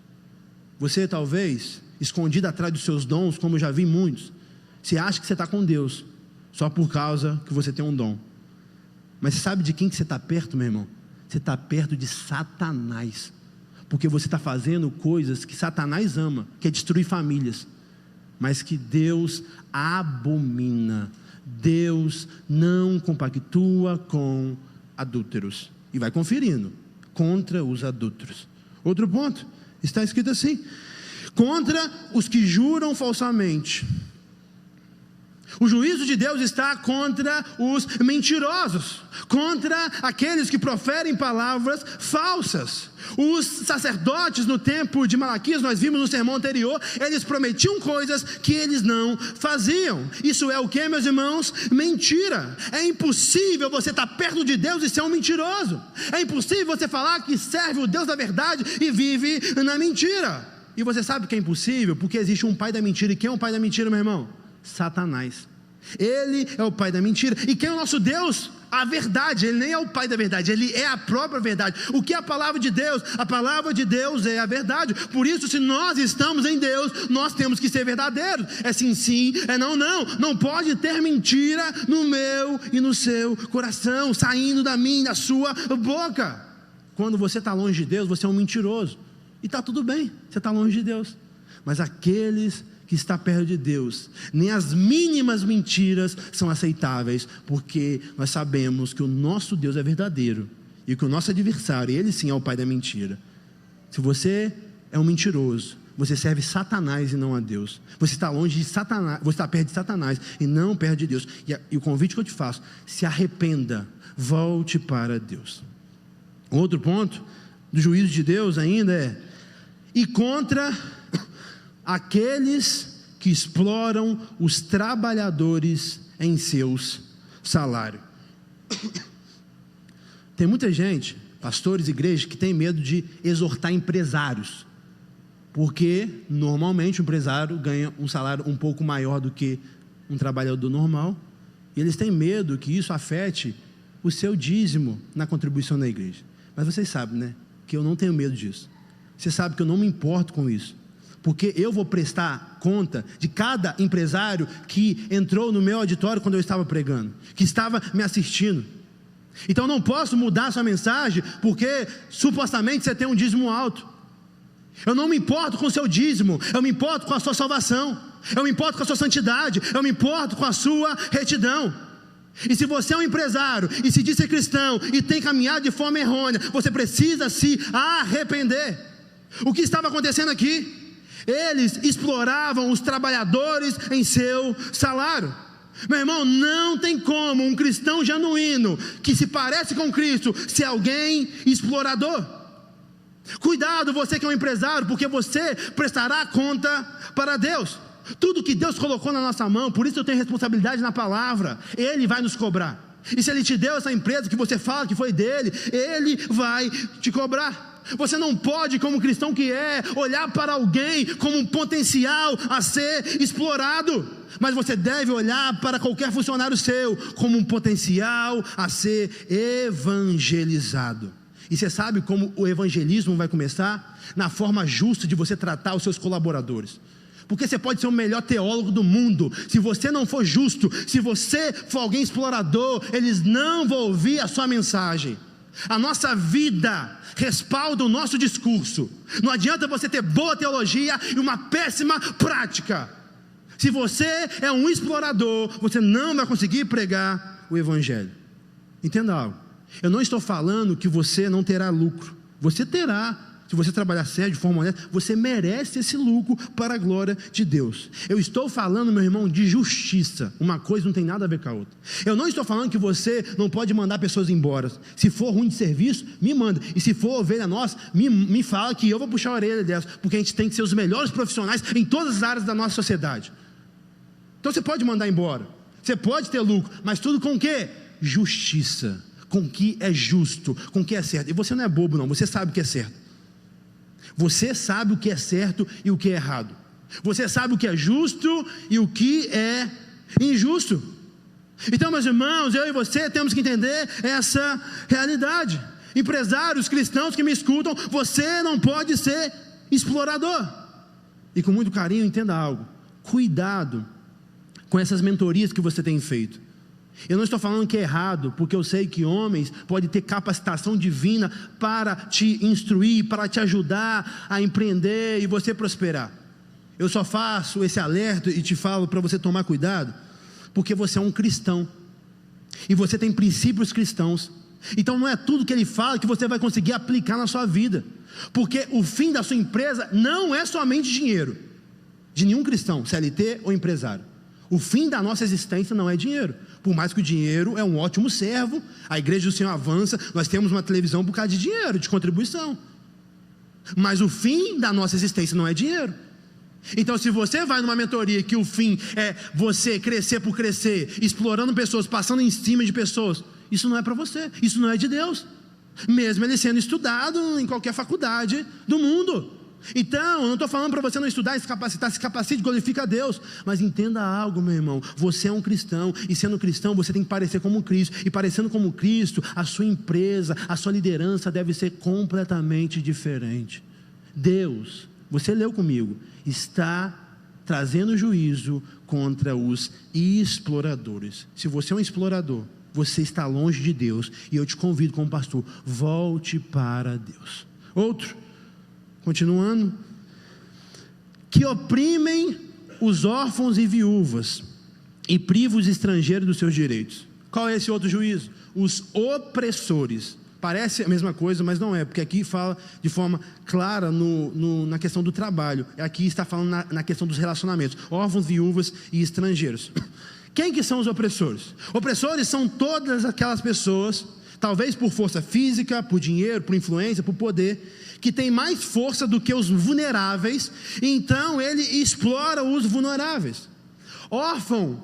Você talvez, escondido atrás dos seus dons, como eu já vi muitos, você acha que você está com Deus só por causa que você tem um dom. Mas você sabe de quem que você está perto, meu irmão? Você está perto de Satanás, porque você está fazendo coisas que Satanás ama, que é destruir famílias, mas que Deus abomina. Deus não compactua com adúlteros, e vai conferindo, contra os adúlteros. Outro ponto, está escrito assim: contra os que juram falsamente. O juízo de Deus está contra os mentirosos, contra aqueles que proferem palavras falsas. Os sacerdotes no tempo de Malaquias, nós vimos no sermão anterior, eles prometiam coisas que eles não faziam. Isso é o que, meus irmãos? Mentira. É impossível você estar perto de Deus e ser um mentiroso. É impossível você falar que serve o Deus da verdade e vive na mentira. E você sabe que é impossível, porque existe um pai da mentira. E quem é o pai da mentira, meu irmão? Satanás. Ele é o pai da mentira. E quem é o nosso Deus? A verdade. Ele nem é o pai da verdade, ele é a própria verdade. O que é a palavra de Deus? A palavra de Deus é a verdade. Por isso, se nós estamos em Deus, nós temos que ser verdadeiros. É sim, sim, é não, não. Não pode ter mentira no meu e no seu coração, saindo da minha e da sua boca. Quando você está longe de Deus, você é um mentiroso. E está tudo bem, você está longe de Deus. Mas aqueles que está perto de Deus, nem as mínimas mentiras são aceitáveis, porque nós sabemos que o nosso Deus é verdadeiro, e que o nosso adversário, ele sim é o pai da mentira. Se você é um mentiroso, você serve Satanás e não a Deus. Você está longe de Satanás, você está perto de Satanás e não perto de Deus. E o convite que eu te faço: se arrependa, volte para Deus. Outro ponto do juízo de Deus ainda é: e contra aqueles que exploram os trabalhadores em seus salários. Tem muita gente, pastores, igrejas, que tem medo de exortar empresários, porque normalmente o empresário ganha um salário um pouco maior do que um trabalhador normal, e eles têm medo que isso afete o seu dízimo na contribuição da igreja. Mas vocês sabem, né, que eu não tenho medo disso. Você sabe que eu não me importo com isso, porque eu vou prestar conta de cada empresário que entrou no meu auditório quando eu estava pregando, que estava me assistindo. Então eu não posso mudar a sua mensagem, porque supostamente você tem um dízimo alto. Eu não me importo com o seu dízimo, eu me importo com a sua salvação, eu me importo com a sua santidade, eu me importo com a sua retidão. E se você é um empresário, e se diz ser cristão, e tem caminhado de forma errônea, você precisa se arrepender. O que estava acontecendo aqui? Eles exploravam os trabalhadores em seu salário. Meu irmão, não tem como um cristão genuíno, que se parece com Cristo, ser alguém explorador. Cuidado, você que é um empresário, porque você prestará conta para Deus. Tudo que Deus colocou na nossa mão, por isso eu tenho responsabilidade na palavra, Ele vai nos cobrar. E se Ele te deu essa empresa que você fala que foi dele, Ele vai te cobrar. Você não pode, como cristão que é, olhar para alguém como um potencial a ser explorado, mas você deve olhar para qualquer funcionário seu como um potencial a ser evangelizado. E você sabe como o evangelismo vai começar? Na forma justa de você tratar os seus colaboradores. Porque você pode ser o melhor teólogo do mundo, se você não for justo, se você for alguém explorador, eles não vão ouvir a sua mensagem. A nossa vida respalda o nosso discurso. Não adianta você ter boa teologia e uma péssima prática. Se você é um explorador, você não vai conseguir pregar o evangelho. Entenda algo. Eu não estou falando que você não terá lucro. Você terá. Se você trabalhar sério, de forma honesta, você merece esse lucro para a glória de Deus. Eu estou falando, meu irmão, de justiça. Uma coisa não tem nada a ver com a outra. Eu não estou falando que você não pode mandar pessoas embora. Se for ruim de serviço, me manda. E se for ovelha nossa, me fala que eu vou puxar a orelha delas. Porque a gente tem que ser os melhores profissionais em todas as áreas da nossa sociedade. Então você pode mandar embora. Você pode ter lucro. Mas tudo com o quê? Justiça. Com o que é justo. Com o que é certo. E você não é bobo não. Você sabe o que é certo. Você sabe o que é certo e o que é errado. Você sabe o que é justo e o que é injusto. Então, meus irmãos, eu e você temos que entender essa realidade. Empresários cristãos que me escutam, você não pode ser explorador. E com muito carinho, entenda algo. Cuidado com essas mentorias que você tem feito. Eu não estou falando que é errado, porque eu sei que homens podem ter capacitação divina para te instruir, para te ajudar a empreender e você prosperar. Eu só faço esse alerta e te falo para você tomar cuidado, porque você é um cristão, e você tem princípios cristãos. Então não é tudo que ele fala que você vai conseguir aplicar na sua vida, porque o fim da sua empresa não é somente dinheiro, de nenhum cristão, CLT ou empresário. O fim da nossa existência não é dinheiro. Por mais que o dinheiro é um ótimo servo, a igreja do Senhor avança, nós temos uma televisão por causa de dinheiro, de contribuição. Mas o fim da nossa existência não é dinheiro. Então se você vai numa mentoria que o fim é você crescer por crescer, explorando pessoas, passando em cima de pessoas, isso não é para você, isso não é de Deus. Mesmo ele sendo estudado em qualquer faculdade do mundo. Então, eu não estou falando para você não estudar e se capacitar, se capacite, glorifica a Deus. Mas entenda algo, meu irmão, você é um cristão, e sendo cristão você tem que parecer como Cristo. E parecendo como Cristo, a sua empresa, a sua liderança deve ser completamente diferente. Deus, você leu comigo, está trazendo juízo contra os exploradores. Se você é um explorador, você está longe de Deus, e eu te convido como pastor, volte para Deus. Outro, continuando, que oprimem os órfãos e viúvas e privam os estrangeiros dos seus direitos. Qual é esse outro juízo? Os opressores. Parece a mesma coisa, mas não é, porque aqui fala de forma clara na questão do trabalho. Aqui está falando na questão dos relacionamentos, órfãos, viúvas e estrangeiros. Quem que são os opressores? Opressores são todas aquelas pessoas, talvez por força física, por dinheiro, por influência, por poder, que tem mais força do que os vulneráveis, então ele explora os vulneráveis. Órfão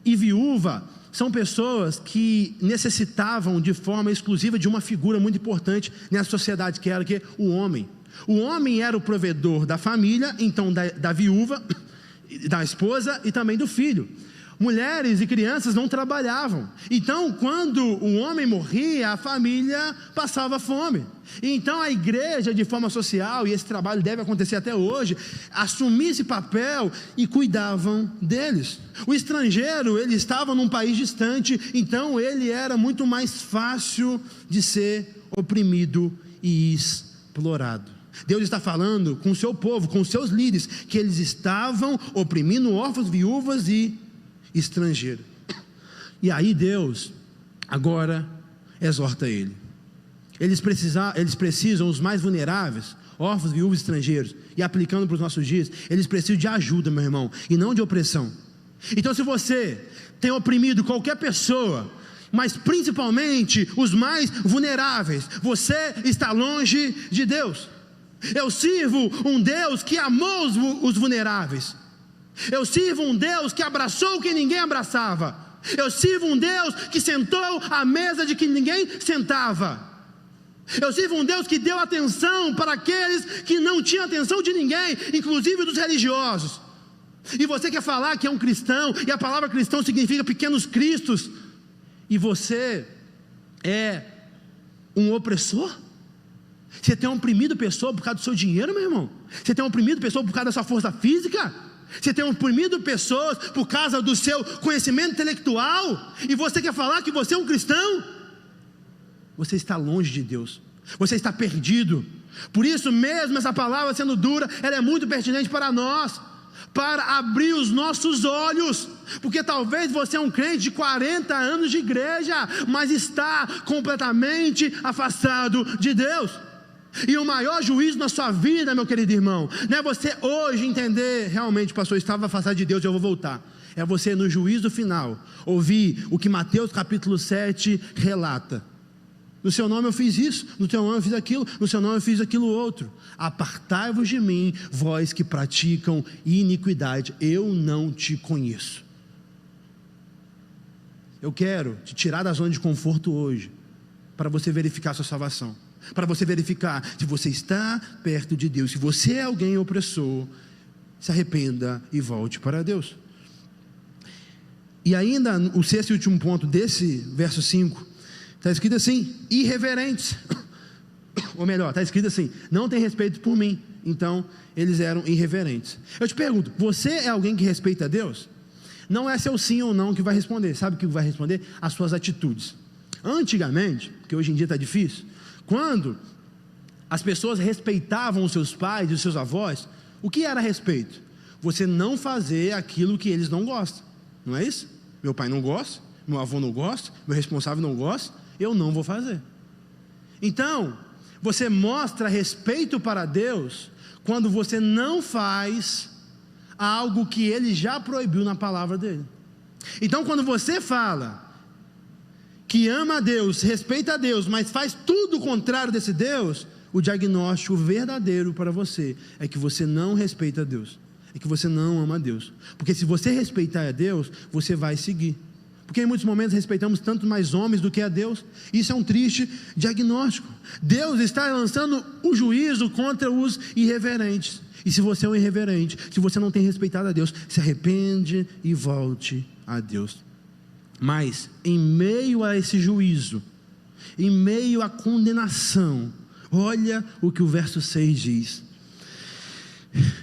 e viúva são pessoas que necessitavam de forma exclusiva de uma figura muito importante nessa sociedade, que era o homem. O homem era o provedor da família, então da viúva, da esposa e também do filho. mulheres e crianças não trabalhavam. Então, quando o homem morria, a família passava fome. Então, a igreja, de forma social, e esse trabalho deve acontecer até hoje, assumia esse papel e cuidavam deles. O estrangeiro, ele estava num país distante, então ele era muito mais fácil de ser oprimido e explorado. Deus está falando com o seu povo, com os seus líderes, que eles estavam oprimindo órfãos, viúvas e estrangeiro. E aí Deus agora exorta ele. Eles precisam, os mais vulneráveis, órfãos, viúvas, estrangeiros, e aplicando para os nossos dias, eles precisam de ajuda, meu irmão, e não de opressão. Então, se você tem oprimido qualquer pessoa, mas principalmente os mais vulneráveis, você está longe de Deus. Eu sirvo um Deus que amou os vulneráveis. Eu sirvo um Deus que abraçou quem ninguém abraçava. Eu sirvo um Deus que sentou à mesa de que ninguém sentava. Eu sirvo um Deus que deu atenção para aqueles que não tinham atenção de ninguém, inclusive dos religiosos. E você quer falar que é um cristão, e a palavra cristão significa pequenos cristos, e você é um opressor? Você tem oprimido pessoa por causa do seu dinheiro, meu irmão? Você tem oprimido pessoa por causa da sua força física? Você tem oprimido pessoas por causa do seu conhecimento intelectual? E você quer falar que você é um cristão? Você está longe de Deus. Você está perdido. Por isso mesmo, essa palavra sendo dura, ela é muito pertinente para nós, para abrir os nossos olhos. Porque talvez você é um crente de 40 anos de igreja, mas está completamente afastado de Deus. E o maior juízo na sua vida, meu querido irmão, não é você hoje entender, realmente, pastor, estava afastado de Deus, eu vou voltar. É você no juízo final, ouvir o que Mateus capítulo 7 relata. No seu nome eu fiz isso, no teu nome eu fiz aquilo, no seu nome eu fiz aquilo outro. Apartai-vos de mim, vós que praticam iniquidade, eu não te conheço. Eu quero te tirar da zona de conforto hoje, para você verificar a sua salvação. Para você verificar se você está perto de Deus. Se você é alguém opressor, se arrependa e volte para Deus. E ainda o sexto e último ponto desse verso 5, está escrito assim: irreverentes. Ou melhor, está escrito assim: não tem respeito por mim. Então eles eram irreverentes. Eu te pergunto, você é alguém que respeita a Deus? Não é seu sim ou não que vai responder. Sabe o que vai responder? As suas atitudes. Antigamente, porque hoje em dia está difícil, quando as pessoas respeitavam os seus pais e os seus avós, o que era respeito? Você não fazer aquilo que eles não gostam, não é isso? Meu pai não gosta, meu avô não gosta, meu responsável não gosta, eu não vou fazer. Então, você mostra respeito para Deus quando você não faz algo que Ele já proibiu na palavra dele. Então, quando você fala que ama a Deus, respeita a Deus, mas faz tudo o contrário desse Deus, o diagnóstico verdadeiro para você é que você não respeita a Deus, é que você não ama a Deus. Porque se você respeitar a Deus, você vai seguir. Porque em muitos momentos respeitamos tanto mais homens do que a Deus. Isso é um triste diagnóstico. Deus está lançando o juízo contra os irreverentes. E se você é um irreverente, se você não tem respeitado a Deus, se arrepende e volte a Deus. Mas em meio a esse juízo, em meio à condenação, olha o que o verso 6 diz.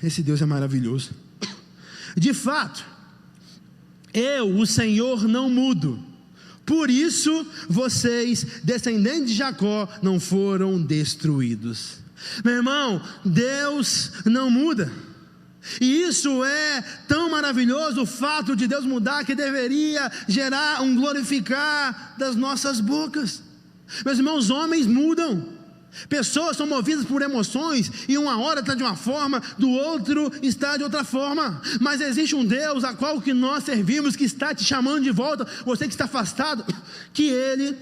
Esse Deus é maravilhoso. De fato, eu, o Senhor, não mudo. Por isso vocês, descendentes de Jacó, não foram destruídos. Meu irmão, Deus não muda. E isso é tão maravilhoso, o fato de Deus mudar, que deveria gerar um glorificar das nossas bocas. Meus irmãos, homens mudam, pessoas são movidas por emoções, e uma hora está de uma forma, do outro está de outra forma. Mas existe um Deus a qual que nós servimos, que está te chamando de volta, você que está afastado, que Ele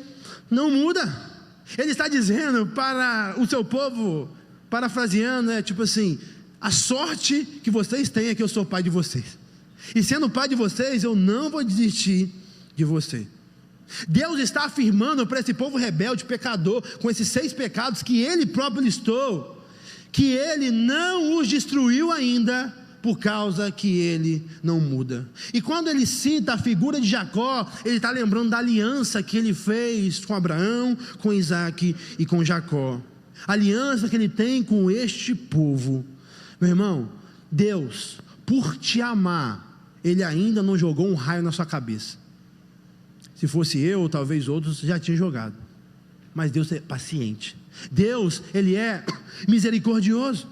não muda. Ele está dizendo para o seu povo, parafraseando, tipo assim: a sorte que vocês têm é que eu sou pai de vocês, e sendo pai de vocês, eu não vou desistir de você. Deus está afirmando para esse povo rebelde, pecador, com esses 6 pecados que Ele próprio listou, que Ele não os destruiu ainda, por causa que ele não muda. E quando ele cita a figura de Jacó, ele está lembrando da aliança que ele fez com Abraão, com Isaac e com Jacó. A aliança que ele tem com este povo. Meu irmão, Deus, por te amar, ele ainda não jogou um raio na sua cabeça. Se fosse eu ou talvez outros, já tinha jogado. Mas Deus é paciente. Deus, ele é misericordioso.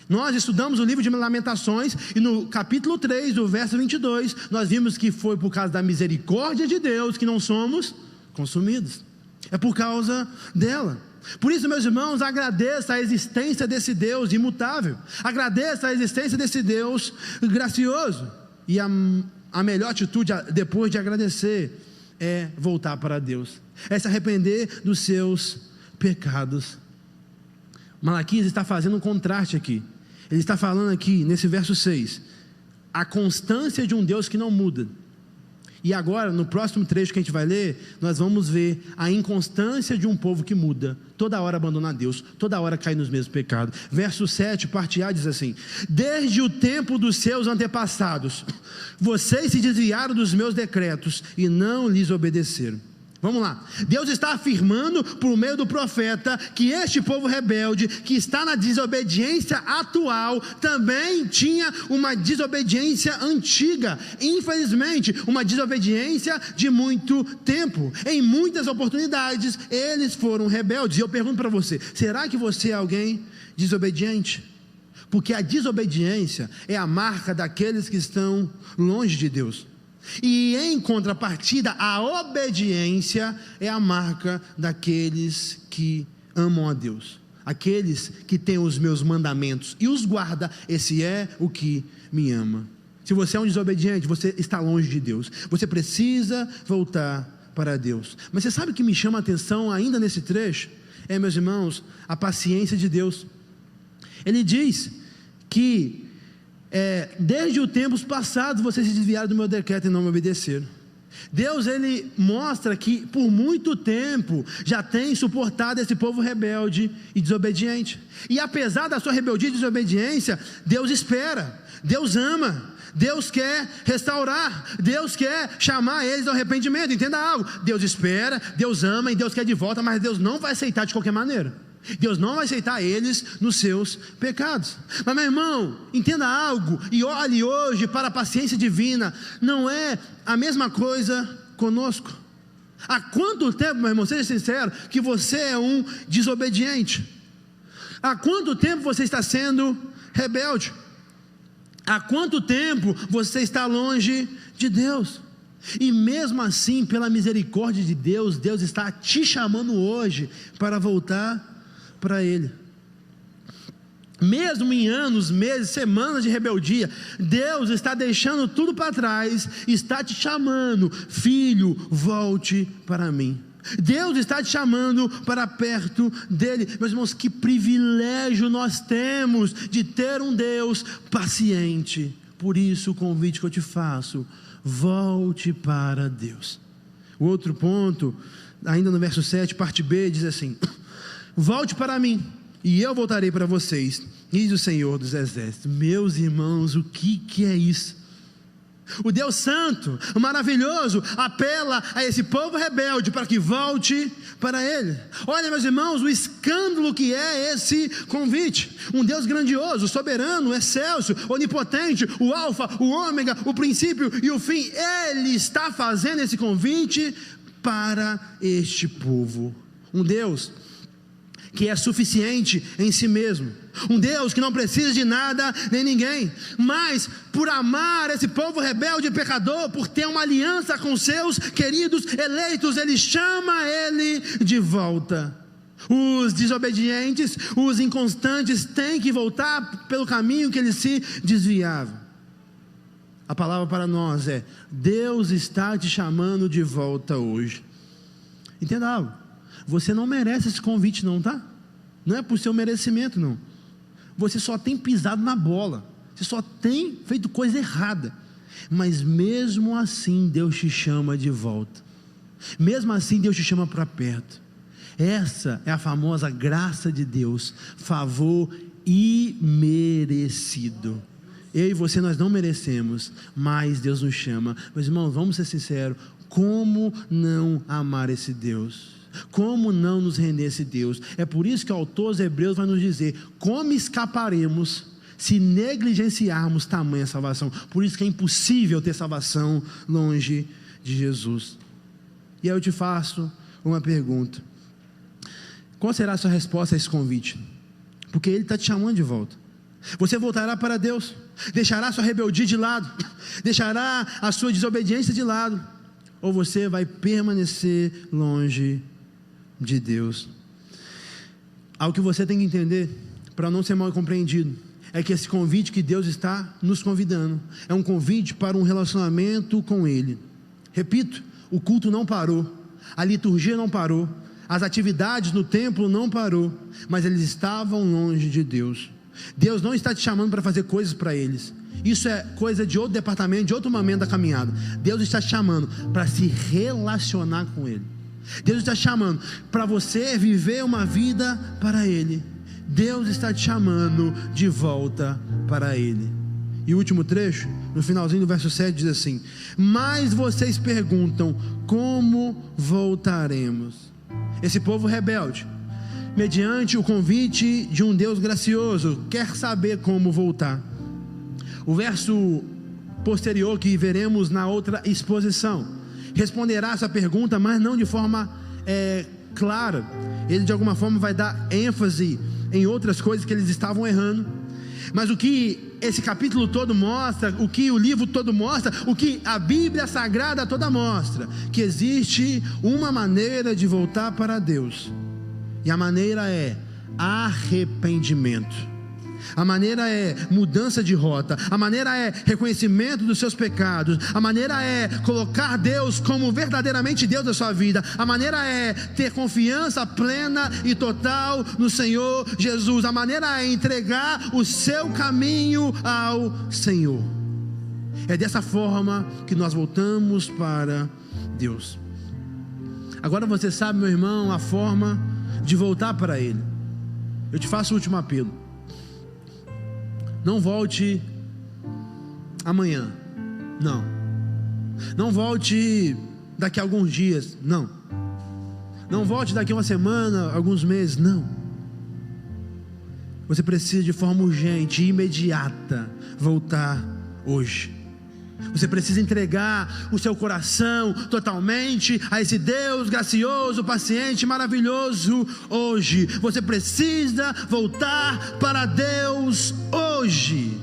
Nós estudamos o livro de Lamentações e no capítulo 3, do verso 22, nós vimos que foi por causa da misericórdia de Deus que não somos consumidos. É por causa dela. Por isso, meus irmãos, agradeça a existência desse Deus imutável. Agradeça a existência desse Deus gracioso. E a melhor atitude depois de agradecer é voltar para Deus. É se arrepender dos seus pecados. Malaquias está fazendo um contraste aqui. Ele está falando aqui, nesse verso 6, a constância de um Deus que não muda. E agora, no próximo trecho que a gente vai ler, nós vamos ver a inconstância de um povo que muda, toda hora abandona Deus, toda hora cai nos mesmos pecados. Verso 7, parte A, diz assim: desde o tempo dos seus antepassados, vocês se desviaram dos meus decretos e não lhes obedeceram. Vamos lá, Deus está afirmando por meio do profeta que este povo rebelde, que está na desobediência atual, também tinha uma desobediência antiga, infelizmente, uma desobediência de muito tempo. Em muitas oportunidades, eles foram rebeldes. E eu pergunto para você, será que você é alguém desobediente? Porque a desobediência é a marca daqueles que estão longe de Deus. E em contrapartida, a obediência é a marca daqueles que amam a Deus. Aqueles que têm os meus mandamentos e os guarda, esse é o que me ama. Se você é um desobediente, você está longe de Deus. Você precisa voltar para Deus. Mas você sabe o que me chama a atenção ainda nesse trecho? Meus irmãos, a paciência de Deus. Ele diz que desde os tempos passados vocês se desviaram do meu decreto e não me obedeceram. Deus, ele mostra que por muito tempo já tem suportado esse povo rebelde e desobediente. E apesar da sua rebeldia e desobediência, Deus espera, Deus ama, Deus quer restaurar, Deus quer chamar eles ao arrependimento. Entenda algo, Deus espera, Deus ama e Deus quer de volta, mas Deus não vai aceitar de qualquer maneira. Deus não vai aceitar eles nos seus pecados. Mas, meu irmão, entenda algo e olhe hoje para a paciência divina. Não é a mesma coisa conosco. Há quanto tempo, meu irmão, seja sincero, que você é um desobediente? Há quanto tempo você está sendo rebelde? Há quanto tempo você está longe de Deus? E mesmo assim, pela misericórdia de Deus, Deus está te chamando hoje para voltar para Ele. Mesmo em anos, meses, semanas de rebeldia, Deus está deixando tudo para trás, está te chamando: filho, volte para mim. Deus está te chamando para perto dele. Meus irmãos, que privilégio nós temos de ter um Deus paciente. Por isso o convite que eu te faço: volte para Deus. O outro ponto, ainda no verso 7, parte B, diz assim: volte para mim, e eu voltarei para vocês, diz o Senhor dos Exércitos. Meus irmãos, o que é isso? O Deus Santo, maravilhoso, apela a esse povo rebelde para que volte para Ele. Olha, meus irmãos, o escândalo que é esse convite. Um Deus grandioso, soberano, excelso, onipotente, o alfa, o ômega, o princípio e o fim. Ele está fazendo esse convite para este povo. Um Deus que é suficiente em si mesmo, um Deus que não precisa de nada nem ninguém, mas por amar esse povo rebelde e pecador, por ter uma aliança com seus queridos eleitos, Ele chama ele de volta. Os desobedientes, os inconstantes têm que voltar pelo caminho que eles se desviavam. A palavra para nós é: Deus está te chamando de volta hoje. Entenda algo, você não merece esse convite não, tá? Não é por seu merecimento não. Você só tem pisado na bola, você só tem feito coisa errada, mas mesmo assim Deus te chama de volta. Mesmo assim Deus te chama para perto. Essa é a famosa graça de Deus, favor imerecido. Eu e você, nós não merecemos, mas Deus nos chama. Meus irmãos, vamos ser sinceros, como não amar esse Deus? Como não nos render a esse Deus? É por isso que o autor aos Hebreus vai nos dizer, como escaparemos se negligenciarmos tamanha salvação? Por isso que é impossível ter salvação longe de Jesus. E aí eu te faço uma pergunta, qual será a sua resposta a esse convite? Porque Ele está te chamando de volta. Você voltará para Deus, deixará sua rebeldia de lado, deixará a sua desobediência de lado, ou você vai permanecer longe de Deus? Algo que você tem que entender, para não ser mal compreendido, é que esse convite que Deus está nos convidando, é um convite para um relacionamento com Ele. Repito, o culto não parou, a liturgia não parou, as atividades no templo não parou, mas eles estavam longe de Deus. Deus não está te chamando para fazer coisas para eles, isso é coisa de outro departamento, de outro momento da caminhada. Deus está te chamando para se relacionar com Ele. Deus está te chamando para você viver uma vida para Ele. Deus está te chamando de volta para Ele. E o último trecho, no finalzinho do verso 7, diz assim: mas vocês perguntam, como voltaremos? Esse povo rebelde, mediante o convite de um Deus gracioso, quer saber como voltar. O verso posterior que veremos na outra exposição responderá essa pergunta, mas não de forma clara. Ele de alguma forma vai dar ênfase em outras coisas que eles estavam errando. Mas o que esse capítulo todo mostra, o que o livro todo mostra, o que a Bíblia Sagrada toda mostra, que existe uma maneira de voltar para Deus, e a maneira é arrependimento. A maneira é mudança de rota, a maneira é reconhecimento dos seus pecados, a maneira é colocar Deus como verdadeiramente Deus da sua vida, a maneira é ter confiança plena e total no Senhor Jesus, a maneira é entregar o seu caminho ao Senhor. É dessa forma que nós voltamos para Deus. Agora você sabe, meu irmão, a forma de voltar para Ele. Eu te faço o último apelo. Não volte amanhã, não. Não volte daqui a alguns dias, não. Não volte daqui a uma semana, alguns meses, não. Você precisa de forma urgente, imediata, voltar hoje. Você precisa entregar o seu coração totalmente a esse Deus gracioso, paciente, maravilhoso hoje. Você precisa voltar para Deus hoje.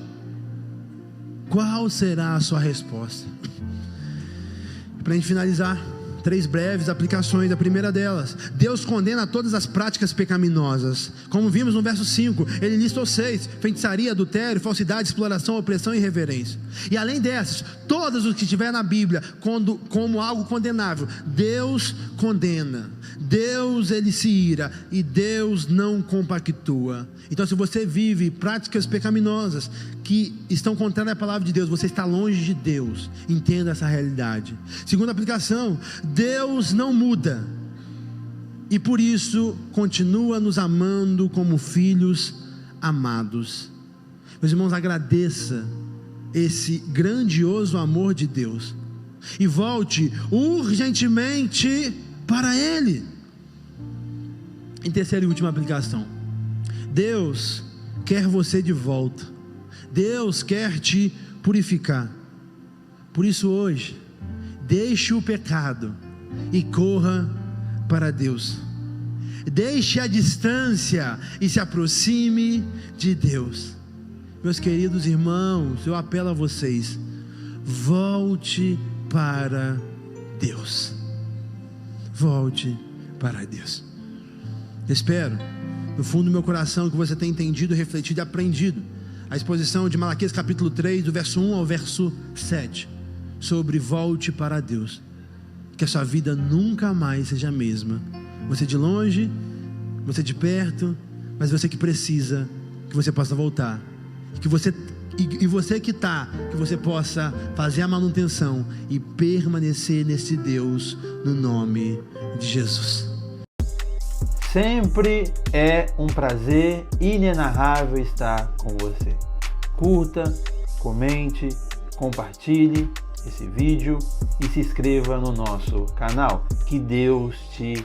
Qual será a sua resposta? Para a gente finalizar, 3 breves aplicações. A primeira delas: Deus condena todas as práticas pecaminosas. Como vimos no verso 5, ele listou 6: feitiçaria, adultério, falsidade, exploração, opressão e irreverência. E além dessas, todas os que estiver na Bíblia como algo condenável, Deus condena. Deus, ele se ira, e Deus não compactua. Então, se você vive práticas pecaminosas que estão contrárias à palavra de Deus, você está longe de Deus. Entenda essa realidade. Segunda aplicação: Deus não muda, e por isso continua nos amando como filhos amados. Meus irmãos, agradeça esse grandioso amor de Deus e volte urgentemente para Ele. Em terceira e última aplicação: Deus quer você de volta. Deus quer te purificar. Por isso hoje, deixe o pecado e corra para Deus. Deixe a distância e se aproxime de Deus. Meus queridos irmãos, eu apelo a vocês: volte para Deus. Volte para Deus. Eu espero, no fundo do meu coração, que você tenha entendido, refletido e aprendido a exposição de Malaquias capítulo 3, do verso 1 ao verso 7, sobre volte para Deus. Que a sua vida nunca mais seja a mesma. Você de longe, você de perto, mas você que precisa, que você possa voltar. Que você que está, que você possa fazer a manutenção e permanecer nesse Deus, no nome de Jesus. Sempre é um prazer inenarrável estar com você. Curta, comente, compartilhe esse vídeo e se inscreva no nosso canal. Que Deus te